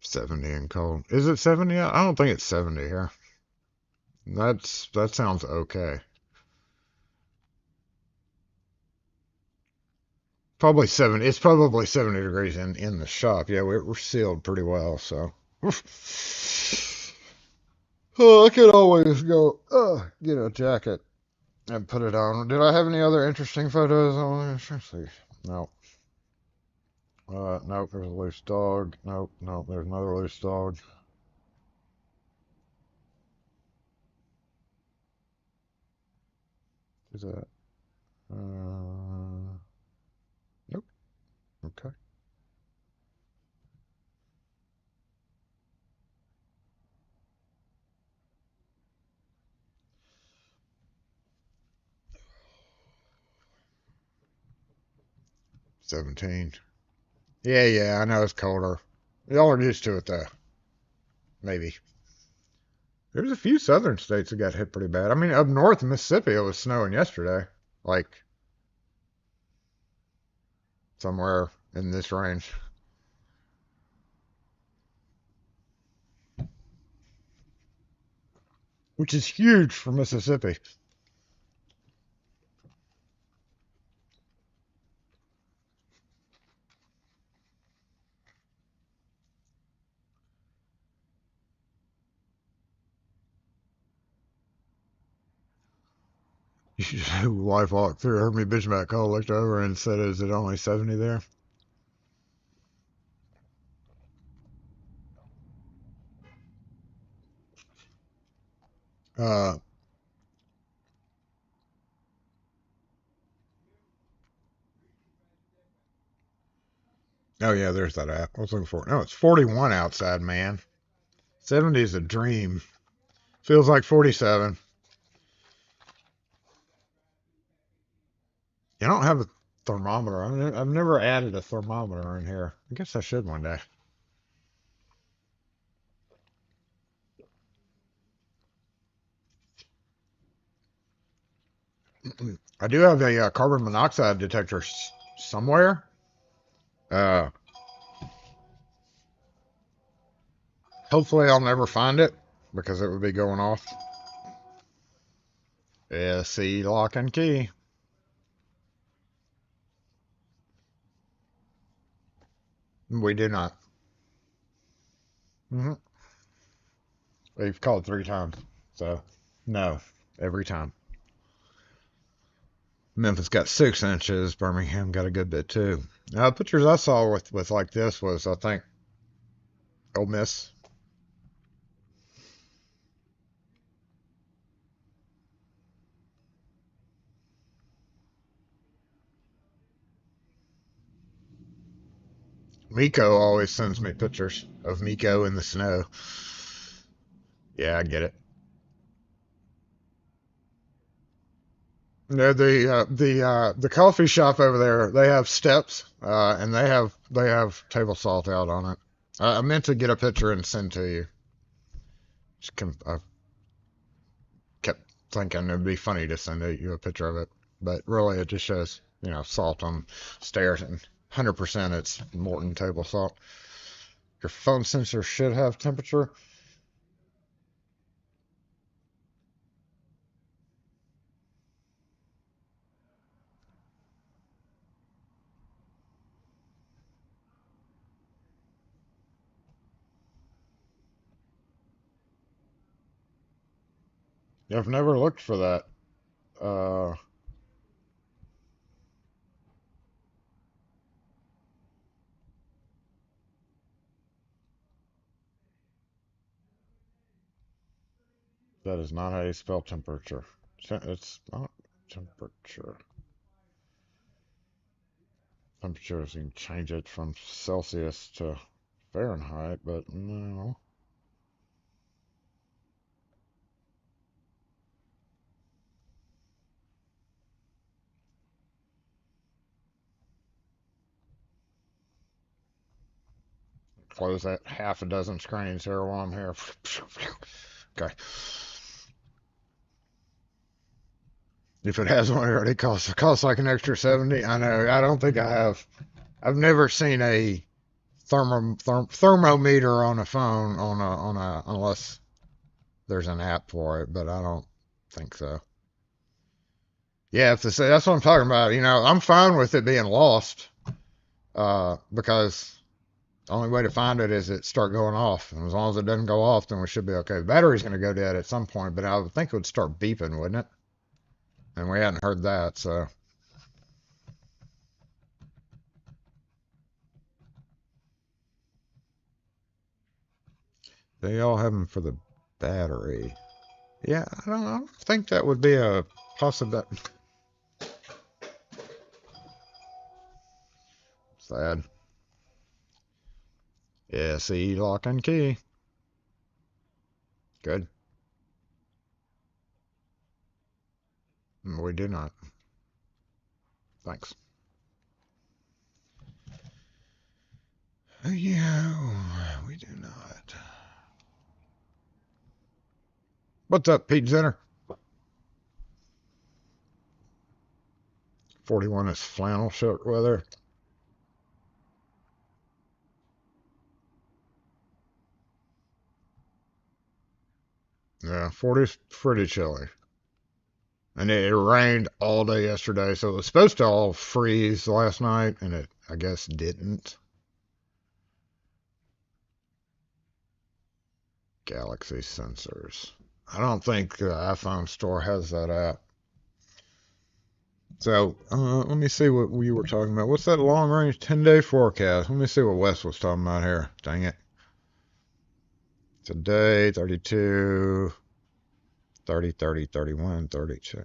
$70 and cold. Is it 70? I don't think it's 70 here. That sounds okay. Probably 70. It's probably 70 degrees in the shop. Yeah, we're sealed pretty well, so. Oh, I could always go get a jacket and put it on. Did I have any other interesting photos on there? Let's see. No. Nope, there's a loose dog. Nope, there's another loose dog. Is that? Nope. Okay. $17. Yeah, I know it's colder. Y'all are used to it though. Maybe. There's a few southern states that got hit pretty bad. I mean, up north in Mississippi, it was snowing yesterday. Like, somewhere in this range. Which is huge for Mississippi. Wife walked through, heard me bitch about cold, looked over and said, "Is it only 70 there?" Uh, oh yeah, there's that app. I was looking for it. No, it's 41 outside, man. 70 is a dream. Feels like 47. You don't have a thermometer. I've never added a thermometer in here. I guess I should one day. I do have a carbon monoxide detector somewhere. Uh, Hopefully I'll never find it because it would be going off. SE lock and key. We do not. Mm-hmm. We've called 3 times. So, no, every time. Memphis got 6 inches. Birmingham got a good bit too. Pictures I saw with like this was, I think, Ole Miss. Miko always sends me pictures of Miko in the snow. Yeah, I get it. No, the coffee shop over there, they have steps, and they have table salt out on it. I meant to get a picture and send to you. I kept thinking it'd be funny to send you a picture of it, but really it just shows, salt on stairs, and 100% it's Morton table salt. Your phone sensor should have temperature. I've never looked for that. Uh, that is not how you spell temperature. It's not temperature. Temperatures, you can change it from Celsius to Fahrenheit, but no. Close that half a dozen screens here while I'm here. Okay. If it has one, it already costs like an extra 70. I know. I don't think I have. I've never seen a thermometer on a phone on a unless there's an app for it, but I don't think so. Yeah, if that's what I'm talking about. I'm fine with it being lost, because the only way to find it is it start going off, and as long as it doesn't go off, then we should be okay. The battery's going to go dead at some point, but I would think it would start beeping, wouldn't it? And we hadn't heard that, so they all have them for the battery. Yeah, I don't think that would be a possibility. Sad. Yeah, see, lock and key. Good. We do not. Thanks. Yeah, we do not. What's up, Pete Center? 41 is flannel shirt weather. Yeah, 40's pretty chilly. And it rained all day yesterday, so it was supposed to all freeze last night, and it, I guess, didn't. Galaxy sensors. I don't think the iPhone store has that app. So, let me see what we were talking about. What's that long range 10-day forecast? Let me see what Wes was talking about here. Dang it. Today, 32, 30, 30, 31, 32.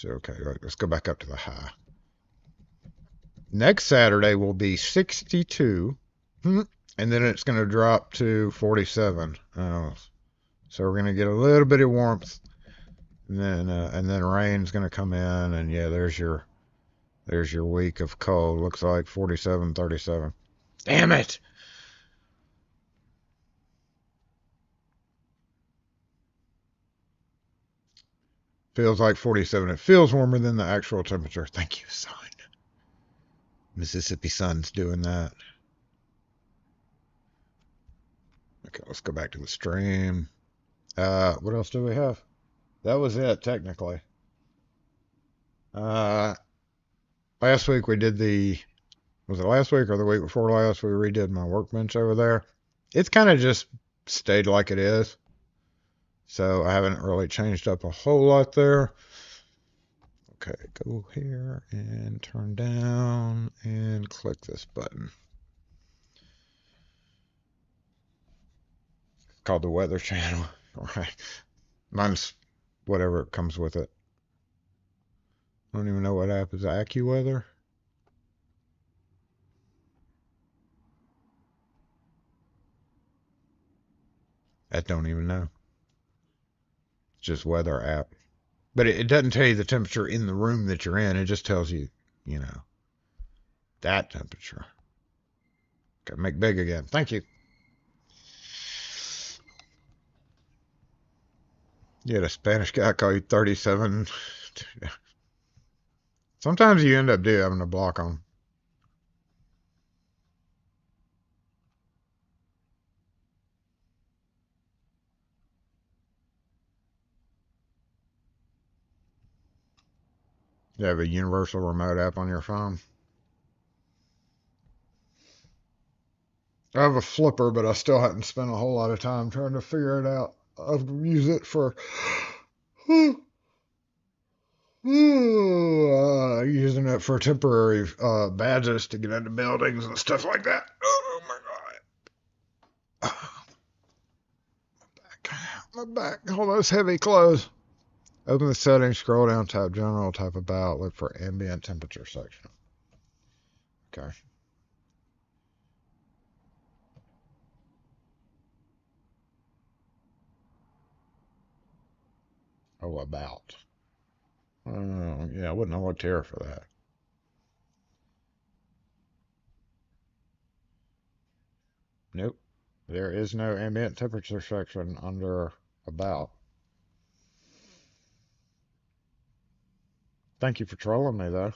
Okay, let's go back up to the high. Next Saturday will be 62, and then it's going to drop to 47. So we're going to get a little bit of warmth, and then rain's going to come in, and yeah, there's your week of cold. Looks like 47, 37. Damn it! Feels like 47. It feels warmer than the actual temperature. Thank you, sun. Mississippi sun's doing that. Okay, let's go back to the stream. What else do we have? That was it, technically. Last week we did was it last week or the week before last? We redid my workbench over there. It's kind of just stayed like it is. So I haven't really changed up a whole lot there. Okay, go here and turn down and click this button. It's called the weather channel. All right. Mine's whatever comes with it. I don't even know what app is AccuWeather. I don't even know. It's just weather app. But it doesn't tell you the temperature in the room that you're in. It just tells you, that temperature. Okay, make big again. Thank you. You had a Spanish guy call you 37. Sometimes you end up having to block them. You have a universal remote app on your phone. I have a flipper, but I still haven't spent a whole lot of time trying to figure it out. I've used it for Using it for temporary badges to get into buildings and stuff like that. Oh my god. My back. All those heavy clothes. Open the settings, scroll down, type general, type about, look for ambient temperature section. Okay. Oh, about. Yeah, I wouldn't have looked here for that. Nope. There is no ambient temperature section under about. Thank you for trolling me, though.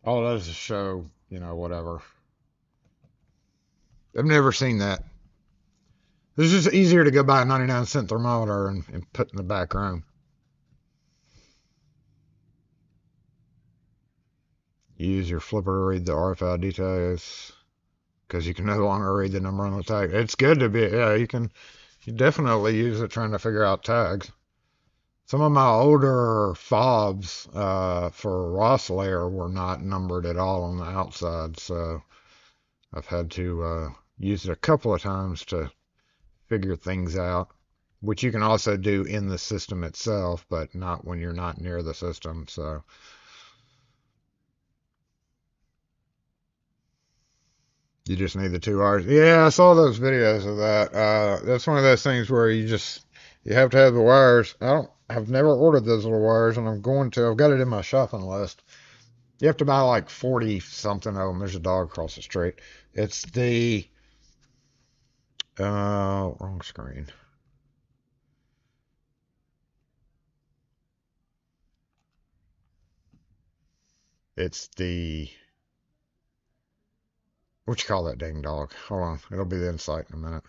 All it does is show, whatever. I've never seen that. It's just easier to go buy a 99-cent thermometer and put in the back room. Use your flipper to read the RFID details because you can no longer read the number on the tag. It's good to be, yeah, you definitely use it trying to figure out tags. Some of my older fobs for Ross layer were not numbered at all on the outside, so I've had to use it a couple of times to figure things out, which you can also do in the system itself, but not when you're not near the system, so. You just need the 2 wires. Yeah, I saw those videos of that. That's one of those things where you have to have the wires. I've never ordered those little wires, and I'm going to. I've got it in my shopping list. You have to buy like 40 something of them. There's a dog across the street. It's the wrong screen. It's the what you call that dang dog? Hold on, it'll be the insight in a minute.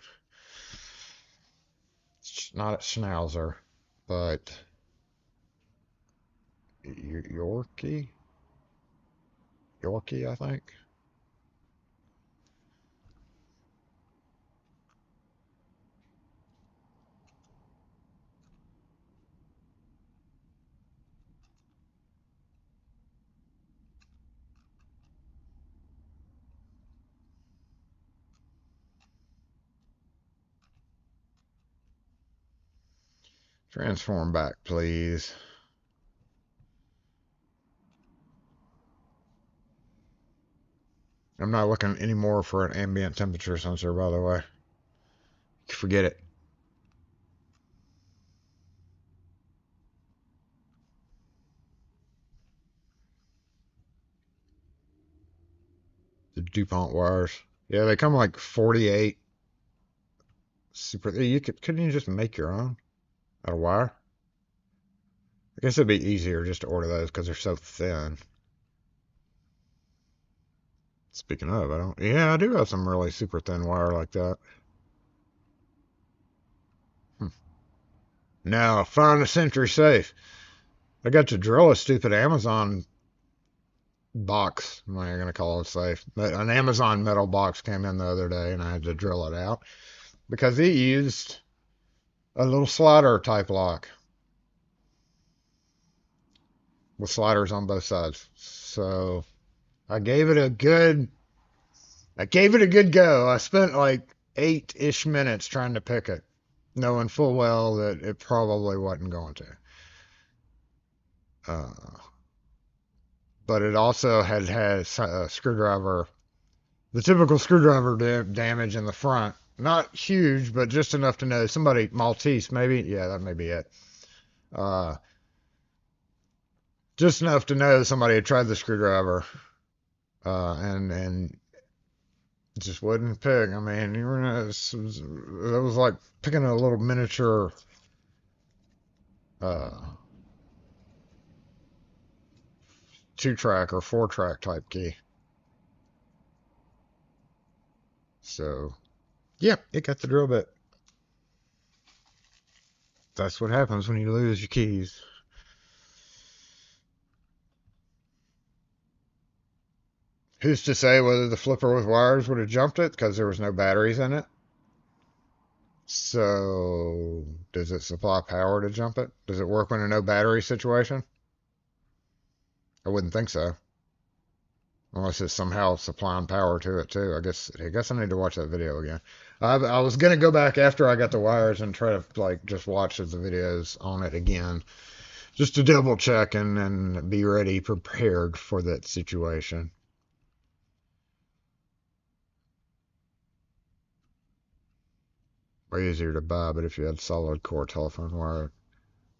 It's not a Schnauzer, but Yorkie, I think. Transform back, please. I'm not looking anymore for an ambient temperature sensor, by the way. Forget it. The DuPont wires. Yeah, they come like 48. Super. Couldn't you just make your own out of wire? I guess it'd be easier just to order those because they're so thin. Speaking of, I do have some really super thin wire like that. Now, find a Sentry safe. I got to drill a stupid Amazon box. I'm not going to call it safe. But an Amazon metal box came in the other day and I had to drill it out because it used a little slider type lock with sliders on both sides. So I gave it a good go. I spent like 8-ish minutes trying to pick it, knowing full well that it probably wasn't going to. But it also had a screwdriver, the typical screwdriver damage in the front. Not huge, but just enough to know somebody, Maltese maybe. Yeah, that may be it. Just enough to know somebody had tried the screwdriver, and it just wouldn't pick. I mean, it was like picking a little miniature 2-track or 4-track type key. So, yeah, it got the drill bit. That's what happens when you lose your keys. Who's to say whether the flipper with wires would have jumped it because there was no batteries in it? So, does it supply power to jump it? Does it work in a no battery situation? I wouldn't think so. Unless it's somehow supplying power to it too. I guess I need to watch that video again. I was gonna go back after I got the wires and try to like just watch the videos on it again, just to double check and be ready, prepared for that situation. Way easier to buy, but if you had solid core telephone wire.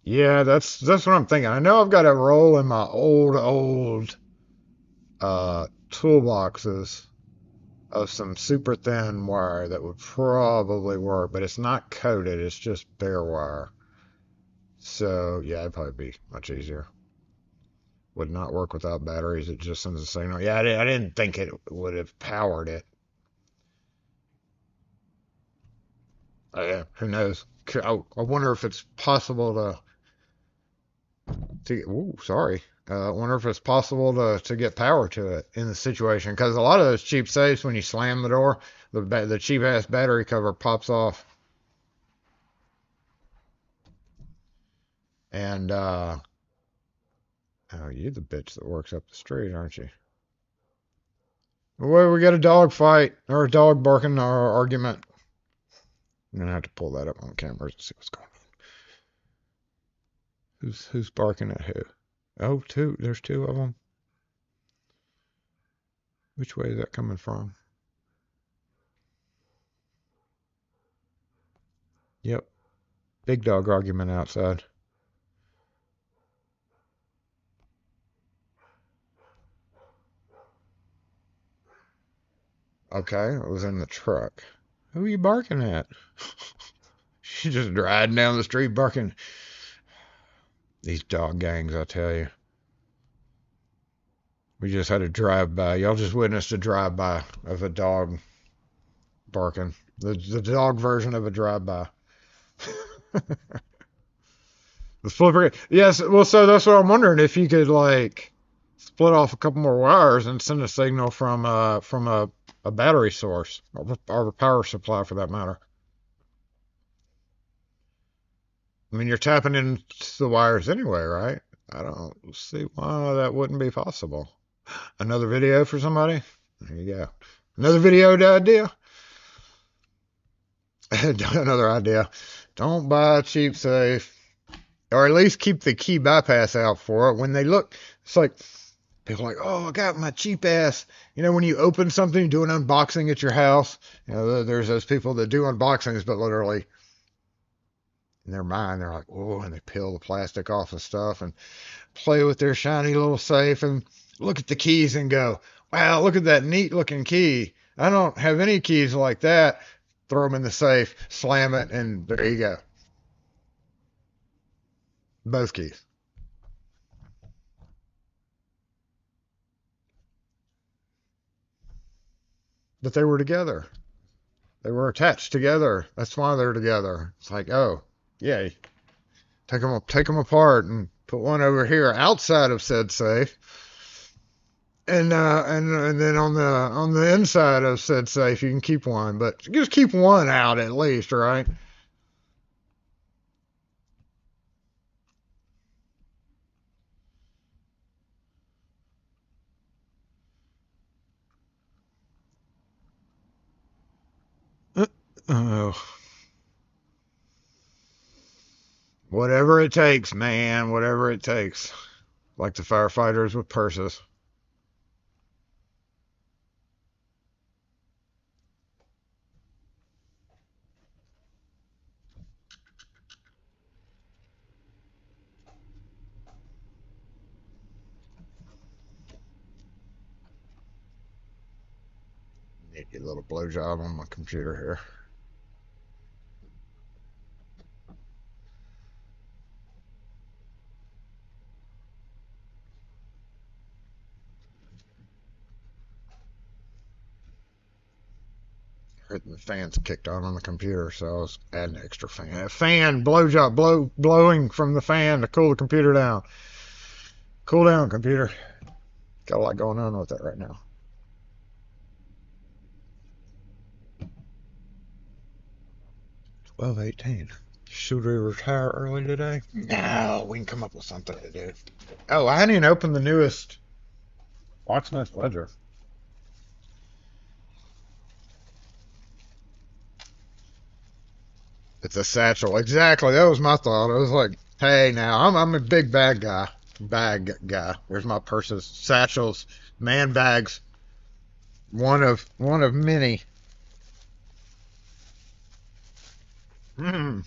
Yeah, that's what I'm thinking. I know I've got a roll in my old toolboxes of some super thin wire that would probably work, but it's not coated, it's just bare wire. So yeah, it'd probably be much easier. Would not work without batteries, it just sends a signal. Yeah, I didn't think it would have powered it. Yeah, who knows? I wonder if it's possible ooh, sorry. I wonder if it's possible to get power to it in the situation because a lot of those cheap safes, when you slam the door, the cheap ass battery cover pops off, and oh, you're the bitch that works up the street, aren't you? Well, we got a dog fight or a dog barking or argument. I'm gonna have to pull that up on cameras and see what's going on. Who's barking at who? Oh, two. There's two of them. Which way is that coming from? Yep. Big dog argument outside. Okay, it was in the truck. Who are you barking at? She's just riding down the street barking. These dog gangs, I tell you. We just had a drive-by. Y'all just witnessed a drive-by of a dog barking. The dog version of a drive-by. The flipper. Yes, well, so that's what I'm wondering if you could like split off a couple more wires and send a signal from a battery source or a power supply for that matter. I mean, you're tapping into the wires anyway, right? I don't see why that wouldn't be possible. Another video for somebody? There you go. Another video idea? Another idea. Don't buy a cheap safe. Or at least keep the key bypass out for it. When they look, it's like, people are like, oh, I got my cheap ass. You know, when you open something, you do an unboxing at your house. You know, there's those people that do unboxings, but literally, in their mind, they're like, oh, and they peel the plastic off the stuff and play with their shiny little safe and look at the keys and go, wow, look at that neat looking key. I don't have any keys like that. Throw them in the safe, slam it, and there you go. Both keys. But they were together. They were attached together. That's why they're together. It's like, oh, yeah, take them apart and put one over here outside of said safe, and then on the inside of said safe you can keep one, but just keep one out at least, right? Oh, whatever it takes, man. Whatever it takes. Like the firefighters with purses. Need to get a little blowjob on my computer here. Heard the fans kicked on the computer, so I was adding an extra fan. A fan, blowjob, blowing from the fan to cool the computer down. Cool down, computer. Got a lot going on with that right now. 12:18. Should we retire early today? No, we can come up with something to do. Oh, I hadn't even opened the newest Locksmith ledger. It's a satchel. Exactly. That was my thought. I was like, hey, now I'm a big bag guy. Bag guy. There's my purses, satchels, man bags. One of many. Hmm.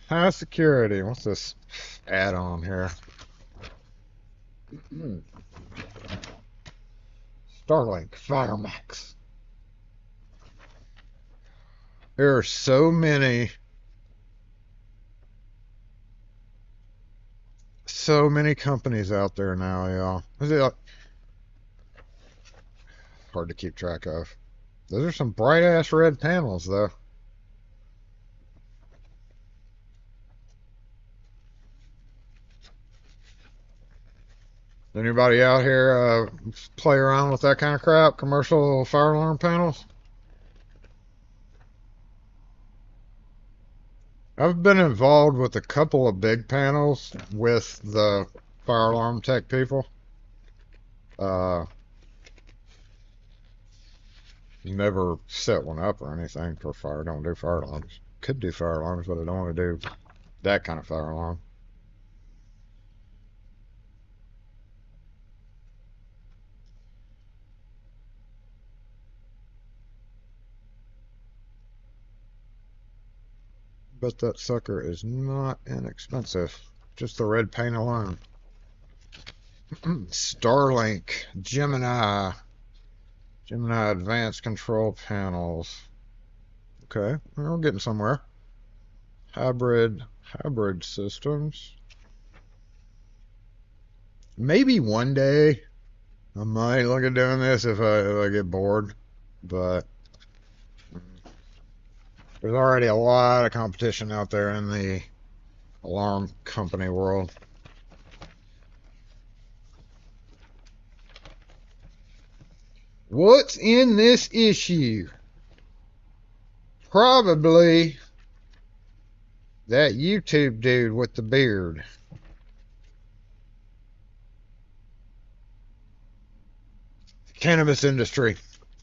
High security. What's this add-on here? Starlink Firemax. There are so many companies out there now, y'all. Hard to keep track of. Those are some bright ass red panels, though. Anybody out here play around with that kind of crap? Commercial fire alarm panels? I've been involved with a couple of big panels with the fire alarm tech people. Uh, Never set one up or anything for fire. Don't do fire alarms. Could do fire alarms, but I don't want to do that kind of fire alarm. But that sucker is not inexpensive. Just the red paint alone. Starlink, Gemini Advanced Control Panels. Okay, we're getting somewhere. Hybrid systems. Maybe one day I might look at doing this if I get bored, but there's already a lot of competition out there in the alarm company world. What's in this issue? Probably that YouTube dude with the beard. Cannabis industry.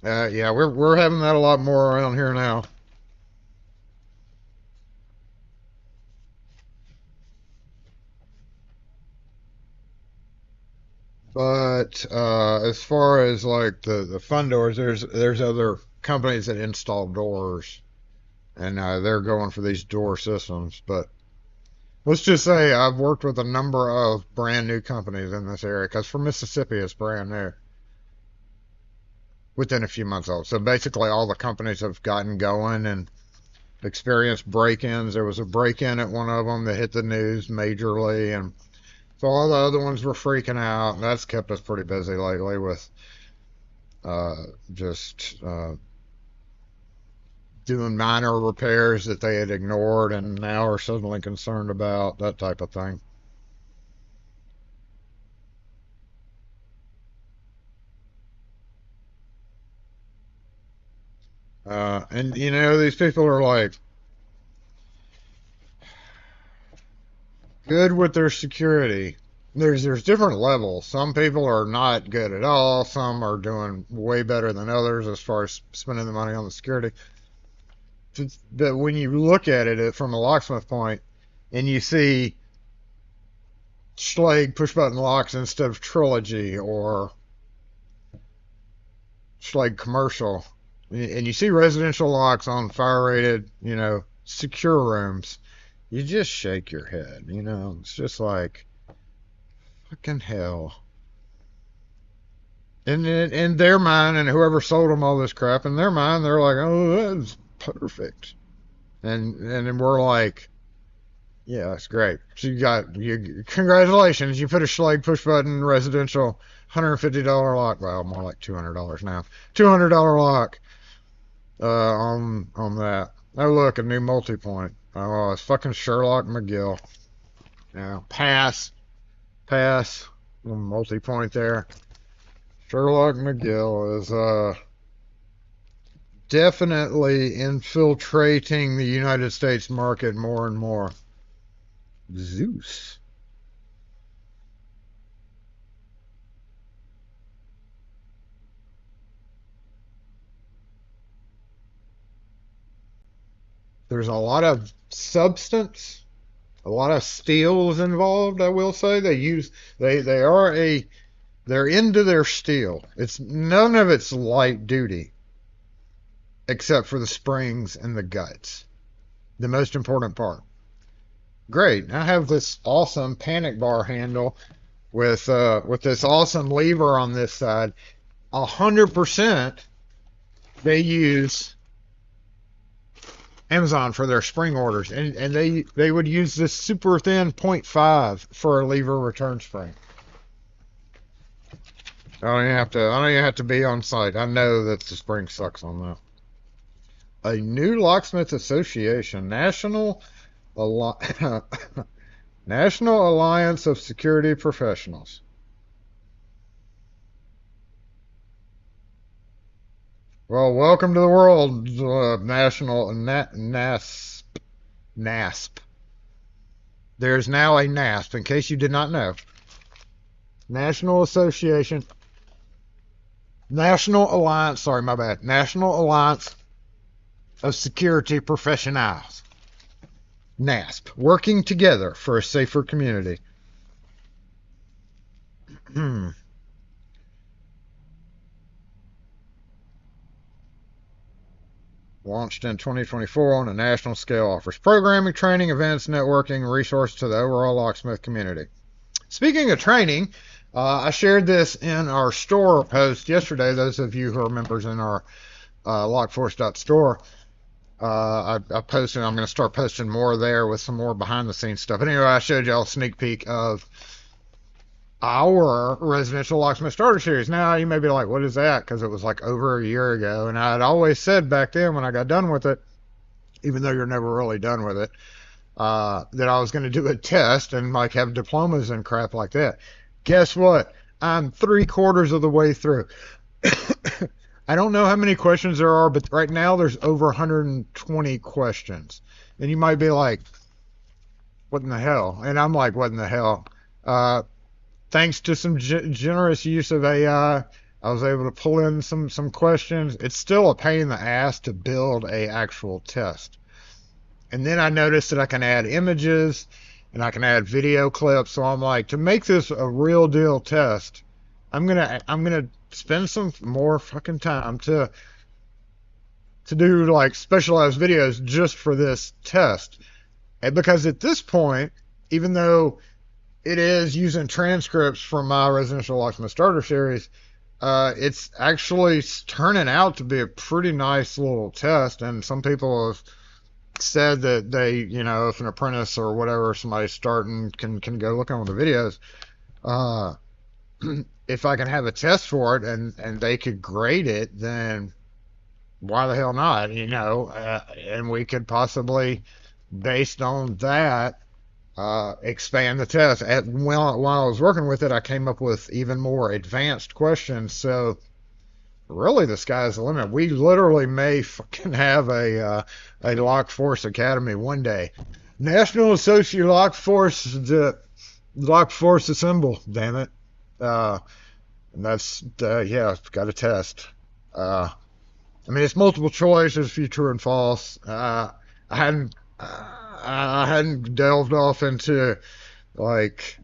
Yeah, we're having that a lot more around here now. But as far as like the fun doors, there's other companies that install doors, and they're going for these door systems. But let's just say I've worked with a number of brand new companies in this area because for Mississippi it's brand new, within a few months old. So basically, all the companies have gotten going and experienced break-ins. There was a break-in at one of them that hit the news majorly, and so all the other ones were freaking out, and that's kept us pretty busy lately with just doing minor repairs that they had ignored and now are suddenly concerned about, that type of thing. And you know, these people are like good with their security. There's different levels. Some people are not good at all. Some are doing way better than others as far as spending the money on the security. But when you look at it from a locksmith point, and you see Schlage push button locks instead of Trilogy or Schlage commercial, and you see residential locks on fire rated, you know, secure rooms, you just shake your head. You know, it's just like fucking hell. And in their mind, and whoever sold them all this crap, in their mind, they're like, oh, that's perfect. And we're like, yeah, that's great. So congratulations, you put a Schlage push button residential $150 lock. Well, more like $200 now. $200 lock on that. Oh look, a new multi-point. Oh, it's fucking Sherlock McGill. Yeah, pass. Little multi-point there. Sherlock McGill is definitely infiltrating the United States market more and more. Zeus. There's a lot of substance, a lot of steel is involved, I will say. They're into their steel. It's none of it's light duty except for the springs and the guts. The most important part. Great. I have this awesome panic bar handle with this awesome lever on this side. 100% they use Amazon for their spring orders, and they would use this super thin .5 for a lever return spring. I don't even have to be on site. I know that the spring sucks on that. A new Locksmith Association, National Alliance of Security Professionals. Well, welcome to the world, NASP. There's now a NASP, in case you did not know. National Alliance of Security Professionals. NASP, working together for a safer community. Launched in 2024 on a national scale, offers programming, training, events, networking, resources to the overall locksmith community. Speaking of training, I shared this in our store post yesterday. Those of you who are members in our lockforce.store, I posted. I'm going to start posting more there with some more behind the scenes stuff. But anyway, I showed y'all a sneak peek of our residential locksmith starter series. Now you may be like, what is that? Because it was like over a year ago, and I had always said back then when I got done with it, even though you're never really done with it, that I was going to do a test and like have diplomas and crap like that. Guess what? I'm 3/4 of the way through. I don't know how many questions there are, but right now there's over 120 questions. And you might be like, what in the hell? And I'm like, what in the hell? Thanks to some generous use of AI, I was able to pull in some questions. It's still a pain in the ass to build a actual test. And then I noticed that I can add images and I can add video clips. So I'm like, to make this a real deal test, I'm gonna spend some more fucking time to do like specialized videos just for this test. And because at this point, even though it is using transcripts from my residential locksmith starter series, it's actually turning out to be a pretty nice little test. And some people have said that they, if an apprentice or whatever, somebody starting can go look on the videos, if I can have a test for it and they could grade it, then why the hell not, and we could possibly, based on that, expand the test. While I was working with it, I came up with even more advanced questions. So really, the sky's the limit. We literally may fucking have a Lock Force Academy one day. National Associate Lock Force Assemble. Damn it. And that's got a test. I mean, it's multiple choice. There's a few true and false. I hadn't delved off into like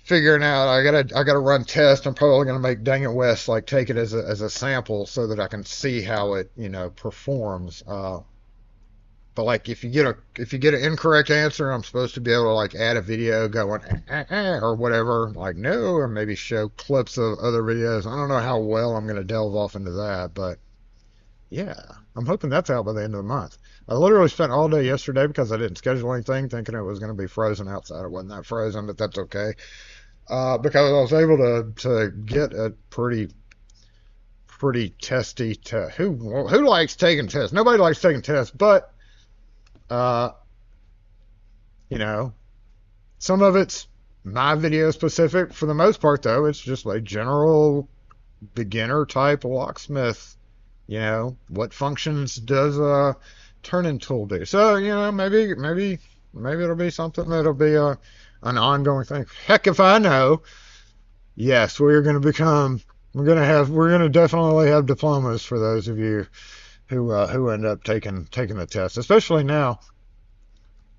figuring out. I gotta run tests. I'm probably gonna make Dang It West like take it as a sample so that I can see how it performs. But like if you get an incorrect answer, I'm supposed to be able to like add a video going or whatever, like no, or maybe show clips of other videos. I don't know how well I'm gonna delve off into that, but yeah, I'm hoping that's out by the end of the month. I literally spent all day yesterday because I didn't schedule anything, thinking it was going to be frozen outside. It wasn't that frozen, but that's okay. Because I was able to get a pretty testy test. Who likes taking tests? Nobody likes taking tests, but some of it's my video specific. For the most part, though, it's just like general beginner type locksmith You know, what functions does a turn-in tool do? So, you know, maybe it'll be something that'll be an ongoing thing. Heck if I know. Yes, we're going to become. We're going to definitely have diplomas for those of you who end up taking the test, especially now.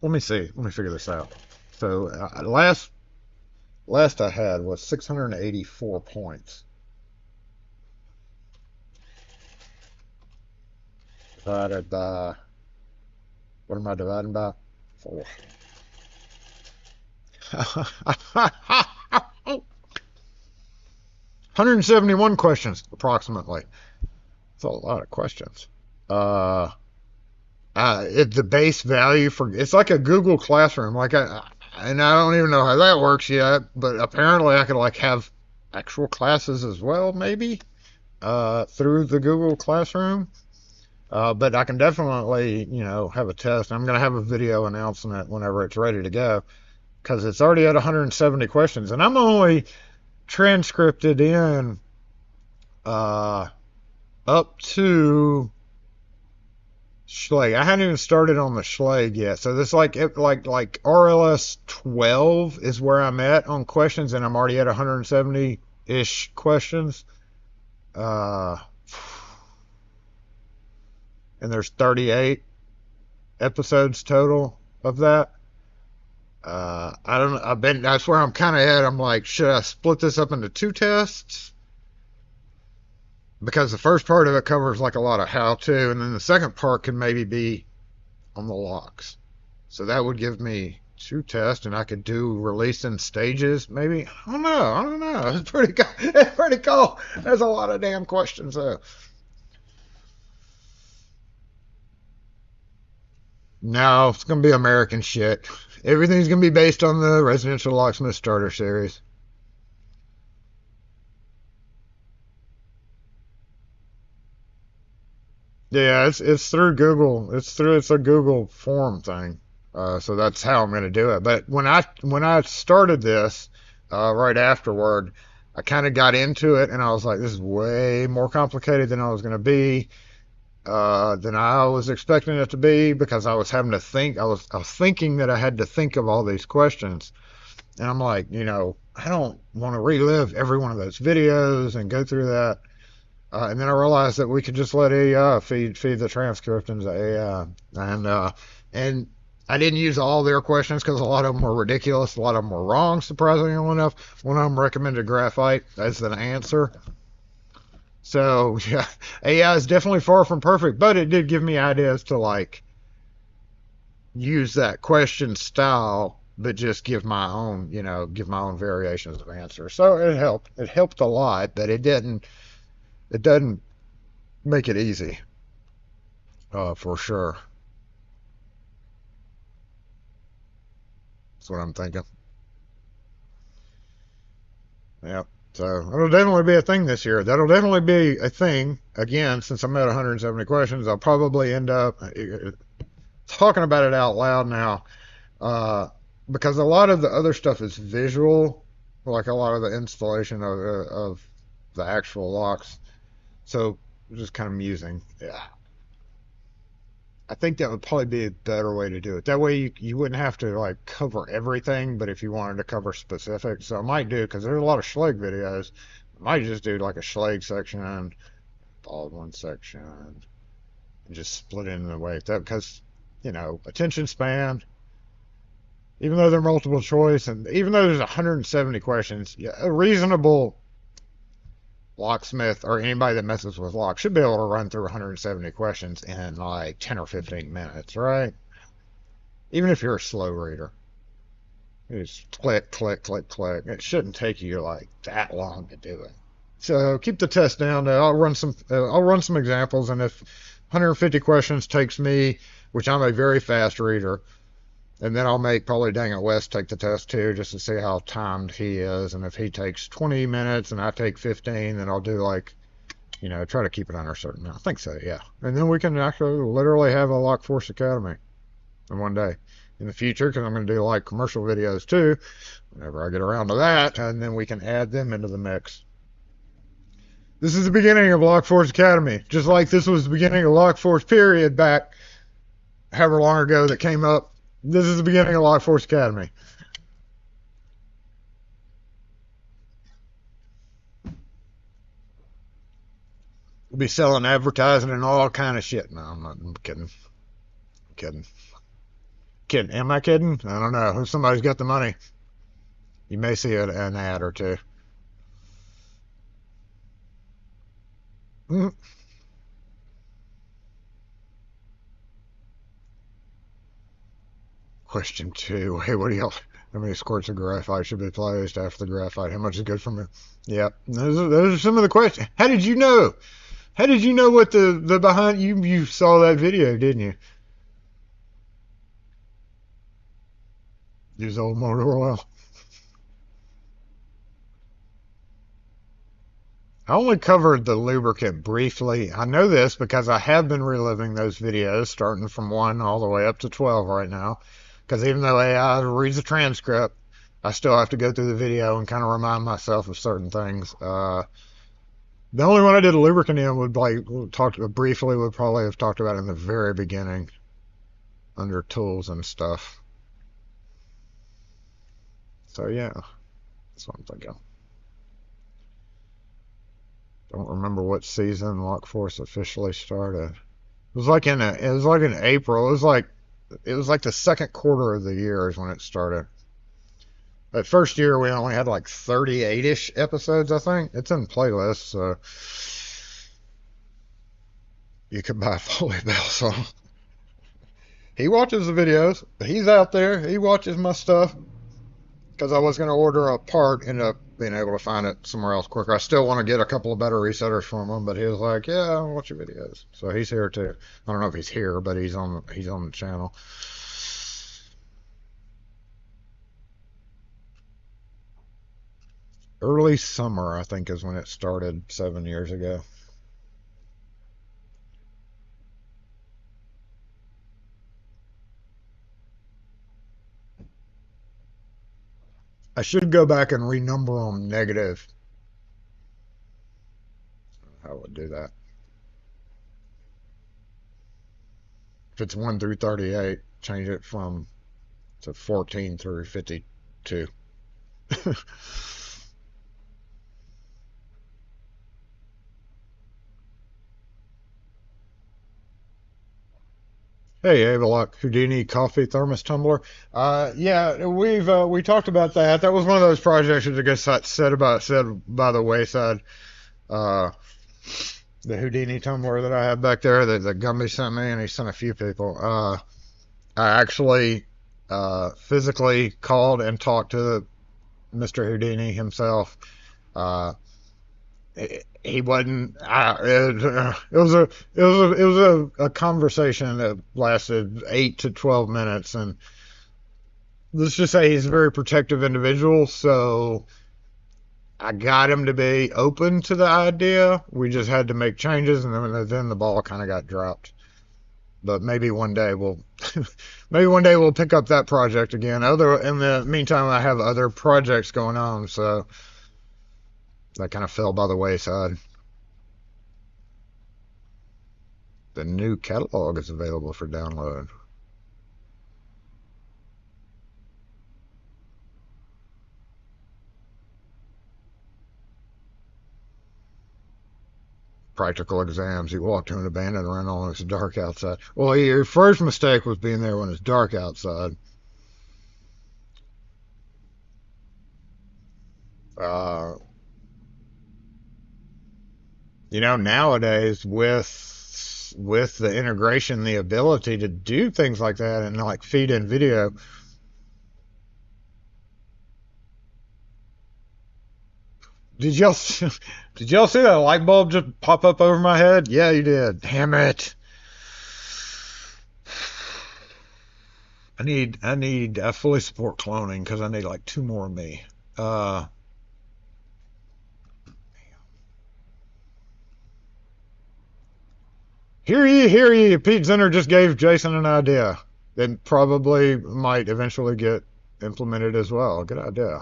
Let me see. Let me figure this out. So last I had was 684 points divided by, what am I dividing by? 4. 171 questions approximately. That's a lot of questions. Uh, the base value for it's like a Google Classroom. And I don't even know how that works yet, but apparently I could like have actual classes as well, maybe through the Google Classroom. But I can definitely, you know, have a test. I'm going to have a video announcing it whenever it's ready to go because it's already at 170 questions, and I'm only transcripted in up to Schleg. I haven't even started on the Schleg yet. So this like RLS 12 is where I'm at on questions, and I'm already at 170-ish questions. And there's 38 episodes total of that. I don't know. That's where I'm kind of at. I'm like, should I split this up into 2 tests? Because the first part of it covers like a lot of how to, and then the second part could maybe be on the locks. So that would give me 2 tests, and I could do release in stages, maybe. I don't know. It's pretty cool. It's pretty cool. There's a lot of damn questions though. No, it's gonna be American shit. Everything's gonna be based on the Residential Locksmith Starter Series. Yeah, it's through Google. It's a Google form thing. So that's how I'm gonna do it. But when I started this right afterward, I kind of got into it, and I was like, this is way more complicated than I was gonna be, than I was expecting it to be, because I was having to think. I was thinking that I had to think of all these questions, and I'm like, you know, I don't want to relive every one of those videos and go through that. And then I realized that we could just let AI feed the transcript into AI, and I didn't use all their questions because a lot of them were ridiculous, a lot of them were wrong, surprisingly enough. One of them recommended graphite as an answer. So yeah, AI is definitely far from perfect, but it did give me ideas to like use that question style, but just give my own, you know, give my own variations of answers. So it helped. It helped a lot, but it didn't. It doesn't make it easy, for sure. That's what I'm thinking. Yeah. So it'll definitely be a thing this year. That'll definitely be a thing. Again, since I'm at 170 questions, I'll probably end up talking about it out loud now, uh, because a lot of the other stuff is visual, like a lot of the installation of the actual locks. So just kind of musing. Yeah. I think that would probably be a better way to do it. That way you wouldn't have to like cover everything, but if you wanted to cover specifics, so I might do, because there's a lot of Schleg videos. I might just do like a Schleg section, Baldwin section, and just split it in the way that, because you know, attention span, even though they're multiple choice, and even though there's 170 questions, yeah, a reasonable locksmith or anybody that messes with locks should be able to run through 170 questions in like 10 or 15 minutes, right? Even if you're a slow reader. You just click, click, click, click. It shouldn't take you like that long to do it. So keep the test down. I'll run some examples, and if 150 questions takes me, which I'm a very fast reader, and then I'll make probably Dang It West take the test too, just to see how timed he is. And if he takes 20 minutes and I take 15, then I'll do like, you know, try to keep it under a certain amount. I think so, yeah. And then we can actually literally have a Lock Force Academy in one day in the future, because I'm going to do like commercial videos too, whenever I get around to that, and then we can add them into the mix. This is the beginning of Lock Force Academy. Just like this was the beginning of Lock Force period back however long ago that came up. This is the beginning of Lock Force Academy. We'll be selling advertising and all kind of shit. No, I'm kidding. I'm kidding. Kidding. Am I kidding? I don't know. If somebody's got the money, you may see an ad or two. Mm. Question 2. Hey, what do y'all... How many squirts of graphite should be placed after the graphite? How much is good for me? Yep. Those are some of the questions. How did you know? How did you know what the behind... You saw that video, didn't you? Use old motor oil. I only covered the lubricant briefly. I know this because I have been reliving those videos, starting from 1 all the way up to 12 right now. Because even though AI reads the transcript, I still have to go through the video and kind of remind myself of certain things. The only one I did a lubricant in would briefly would probably have talked about in the very beginning, under tools and stuff. So yeah, that's what I'm thinking. Don't remember what season Lock Force officially started. It was like in April. It was like the second quarter of the year is when it started. That first year we only had like 38-ish episodes, I think. It's in playlists, so you could buy Foley Bell song. He watches the videos. He's out there. He watches my stuff. Because I was going to order a part, ended up being able to find it somewhere else quicker. I still want to get a couple of better resetters from him, but he was like, "Yeah, I'll watch your videos." So he's here too. I don't know if he's here, but he's on the channel. Early summer, I think, is when it started 7 years ago. I should go back and renumber them negative. I would do that. If it's 1 through 38, change it to 14 through 52. Hey, Avalok Houdini coffee thermos tumbler. Yeah, we talked about that. That was one of those projects that I guess said by the wayside. Uh, the Houdini tumbler that I have back there that Gumby sent me, and he sent a few people. I actually physically called and talked to Mr. Houdini himself. He wasn't. It was a conversation that lasted 8 to 12 minutes, and let's just say he's a very protective individual. So I got him to be open to the idea. We just had to make changes, and then the ball kind of got dropped. But maybe one day we'll pick up that project again. In the meantime, I have other projects going on, so that kind of fell by the wayside. The new catalog is available for download. Practical exams. You walk to an abandoned rental and it's dark outside. Well, your first mistake was being there when it's dark outside. Nowadays with the integration, the ability to do things like that and like feed in video. Did y'all see that light bulb just pop up over my head? Yeah, you did. Damn it. I fully support cloning because I need like 2 more of me. Hear ye, Pete Zinner just gave Jason an idea that probably might eventually get implemented as well. Good idea.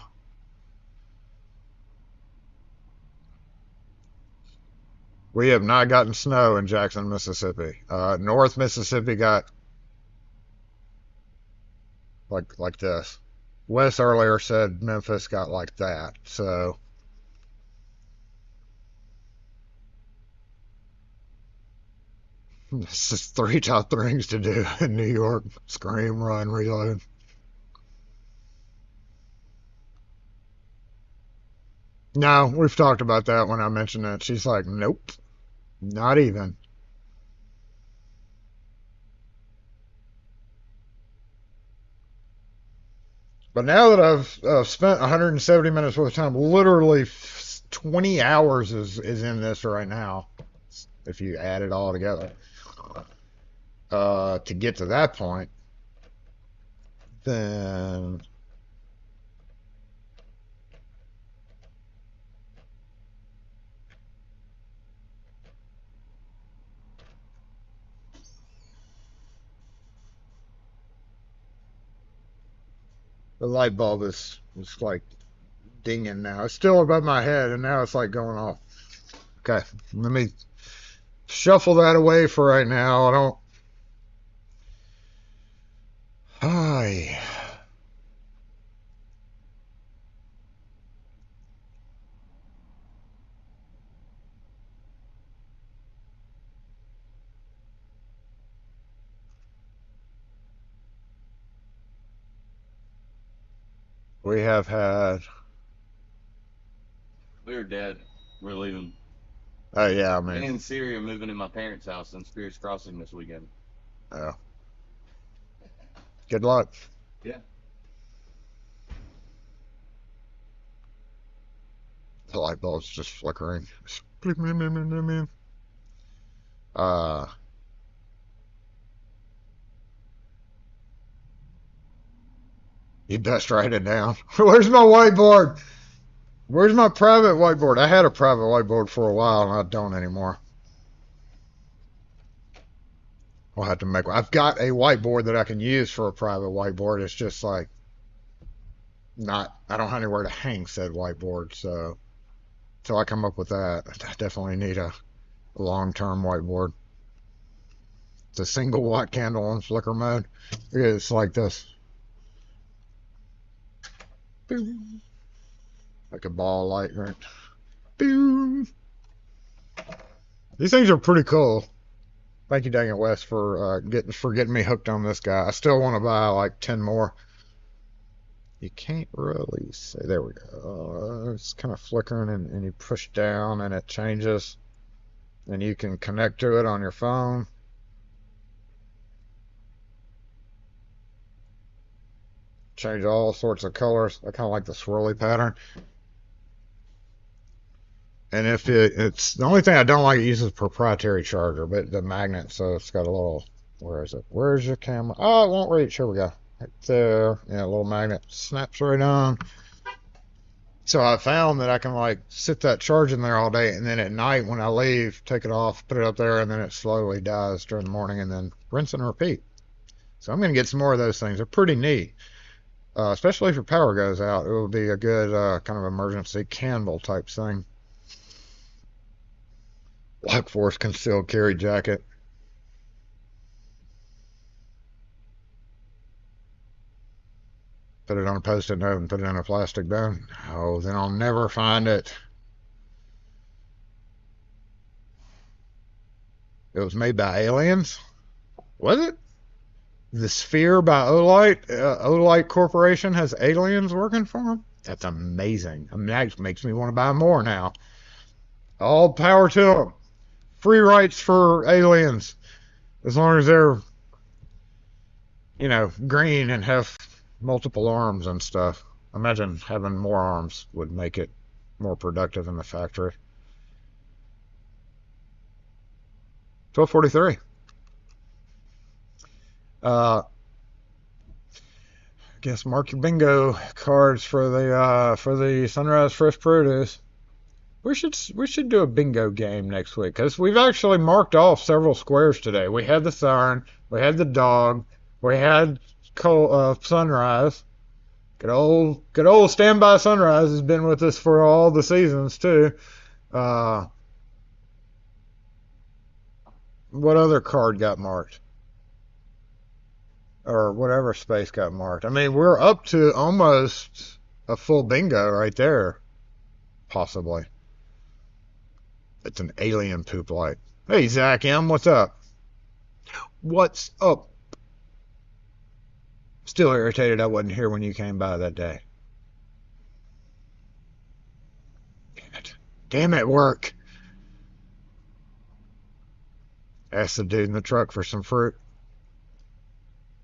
We have not gotten snow in Jackson, Mississippi. North Mississippi got like this. Wes earlier said Memphis got like that. So it's just three top things to do in New York. Scream, run, reload. No, we've talked about that when I mentioned it. She's like, nope, not even. But now that I've spent 170 minutes worth of time, literally 20 hours is in this right now, if you add it all together, to get to that point, then the light bulb is like dinging now. It's still above my head, and now it's like going off. Okay, let me shuffle that away for right now. I don't. Hi. We have had. We were dead. We're leaving. Oh yeah, Me man. and Siri are moving in my parents' house in Spears Crossing this weekend. Oh. Good luck. Yeah. The light bulb's just flickering. Uh, you best write it down. Where's my whiteboard? Where's my private whiteboard? I had a private whiteboard for a while, and I don't anymore. I'll have to make one. I've got a whiteboard that I can use for a private whiteboard. It's just like not. I don't have anywhere to hang said whiteboard, so until I come up with that, I definitely need a long-term whiteboard. It's a single watt candle on flicker mode. It's like this. Boom. Like a ball of light, right? Boom. These things are pretty cool. Thank you, dang it, Wes, for getting me hooked on this guy. I still want to buy like 10 more. You can't really say. There we go. It's kind of flickering, and you push down, and it changes, and you can connect to it on your phone. Change all sorts of colors. I kind of like the swirly pattern. And if it's the only thing I don't like, it uses proprietary charger, but the magnet, so it's got a little, where is it? Where's your camera? Oh, it won't reach. Here we go. Right there. Yeah, a little magnet snaps right on. So I found that I can like sit that charge in there all day, and then at night when I leave, take it off, put it up there, and then it slowly dies during the morning, and then rinse and repeat. So I'm going to get some more of those things. They're pretty neat. Especially if your power goes out, it will be a good kind of emergency candle type thing. Black Force concealed carry jacket. Put it on a post-it note and put it in a plastic bag. Oh, then I'll never find it. It was made by aliens? Was it? The Sphere by Olight. Olight Corporation has aliens working for them? That's amazing. I mean, that makes me want to buy more now. All power to them. Free rights for aliens. As long as they're, green and have multiple arms and stuff. Imagine having more arms would make it more productive in the factory. 12:43. I guess mark your bingo cards for the Sunrise Fresh Produce. We should do a bingo game next week, because we've actually marked off several squares today. We had the siren, we had the dog, we had Sunrise. Good old Standby Sunrise has been with us for all the seasons too. What other card got marked? Or whatever space got marked. I mean, we're up to almost a full bingo right there, possibly. It's an alien poop light. Hey, Zach M, what's up? What's up? Still irritated I wasn't here when you came by that day. Damn it. Damn it, work. Asked the dude in the truck for some fruit.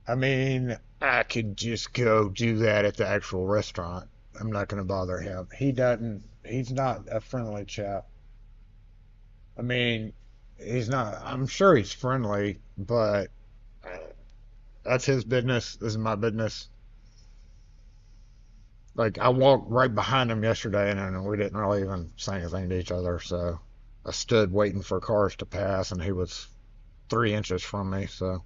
I mean, I could just go do that at the actual restaurant. I'm not going to bother him. He's not a friendly chap. I mean, he's not, I'm sure he's friendly, but that's his business. This is my business. Like, I walked right behind him yesterday and we didn't really even say anything to each other, so I stood waiting for cars to pass and he was 3 inches from me, so.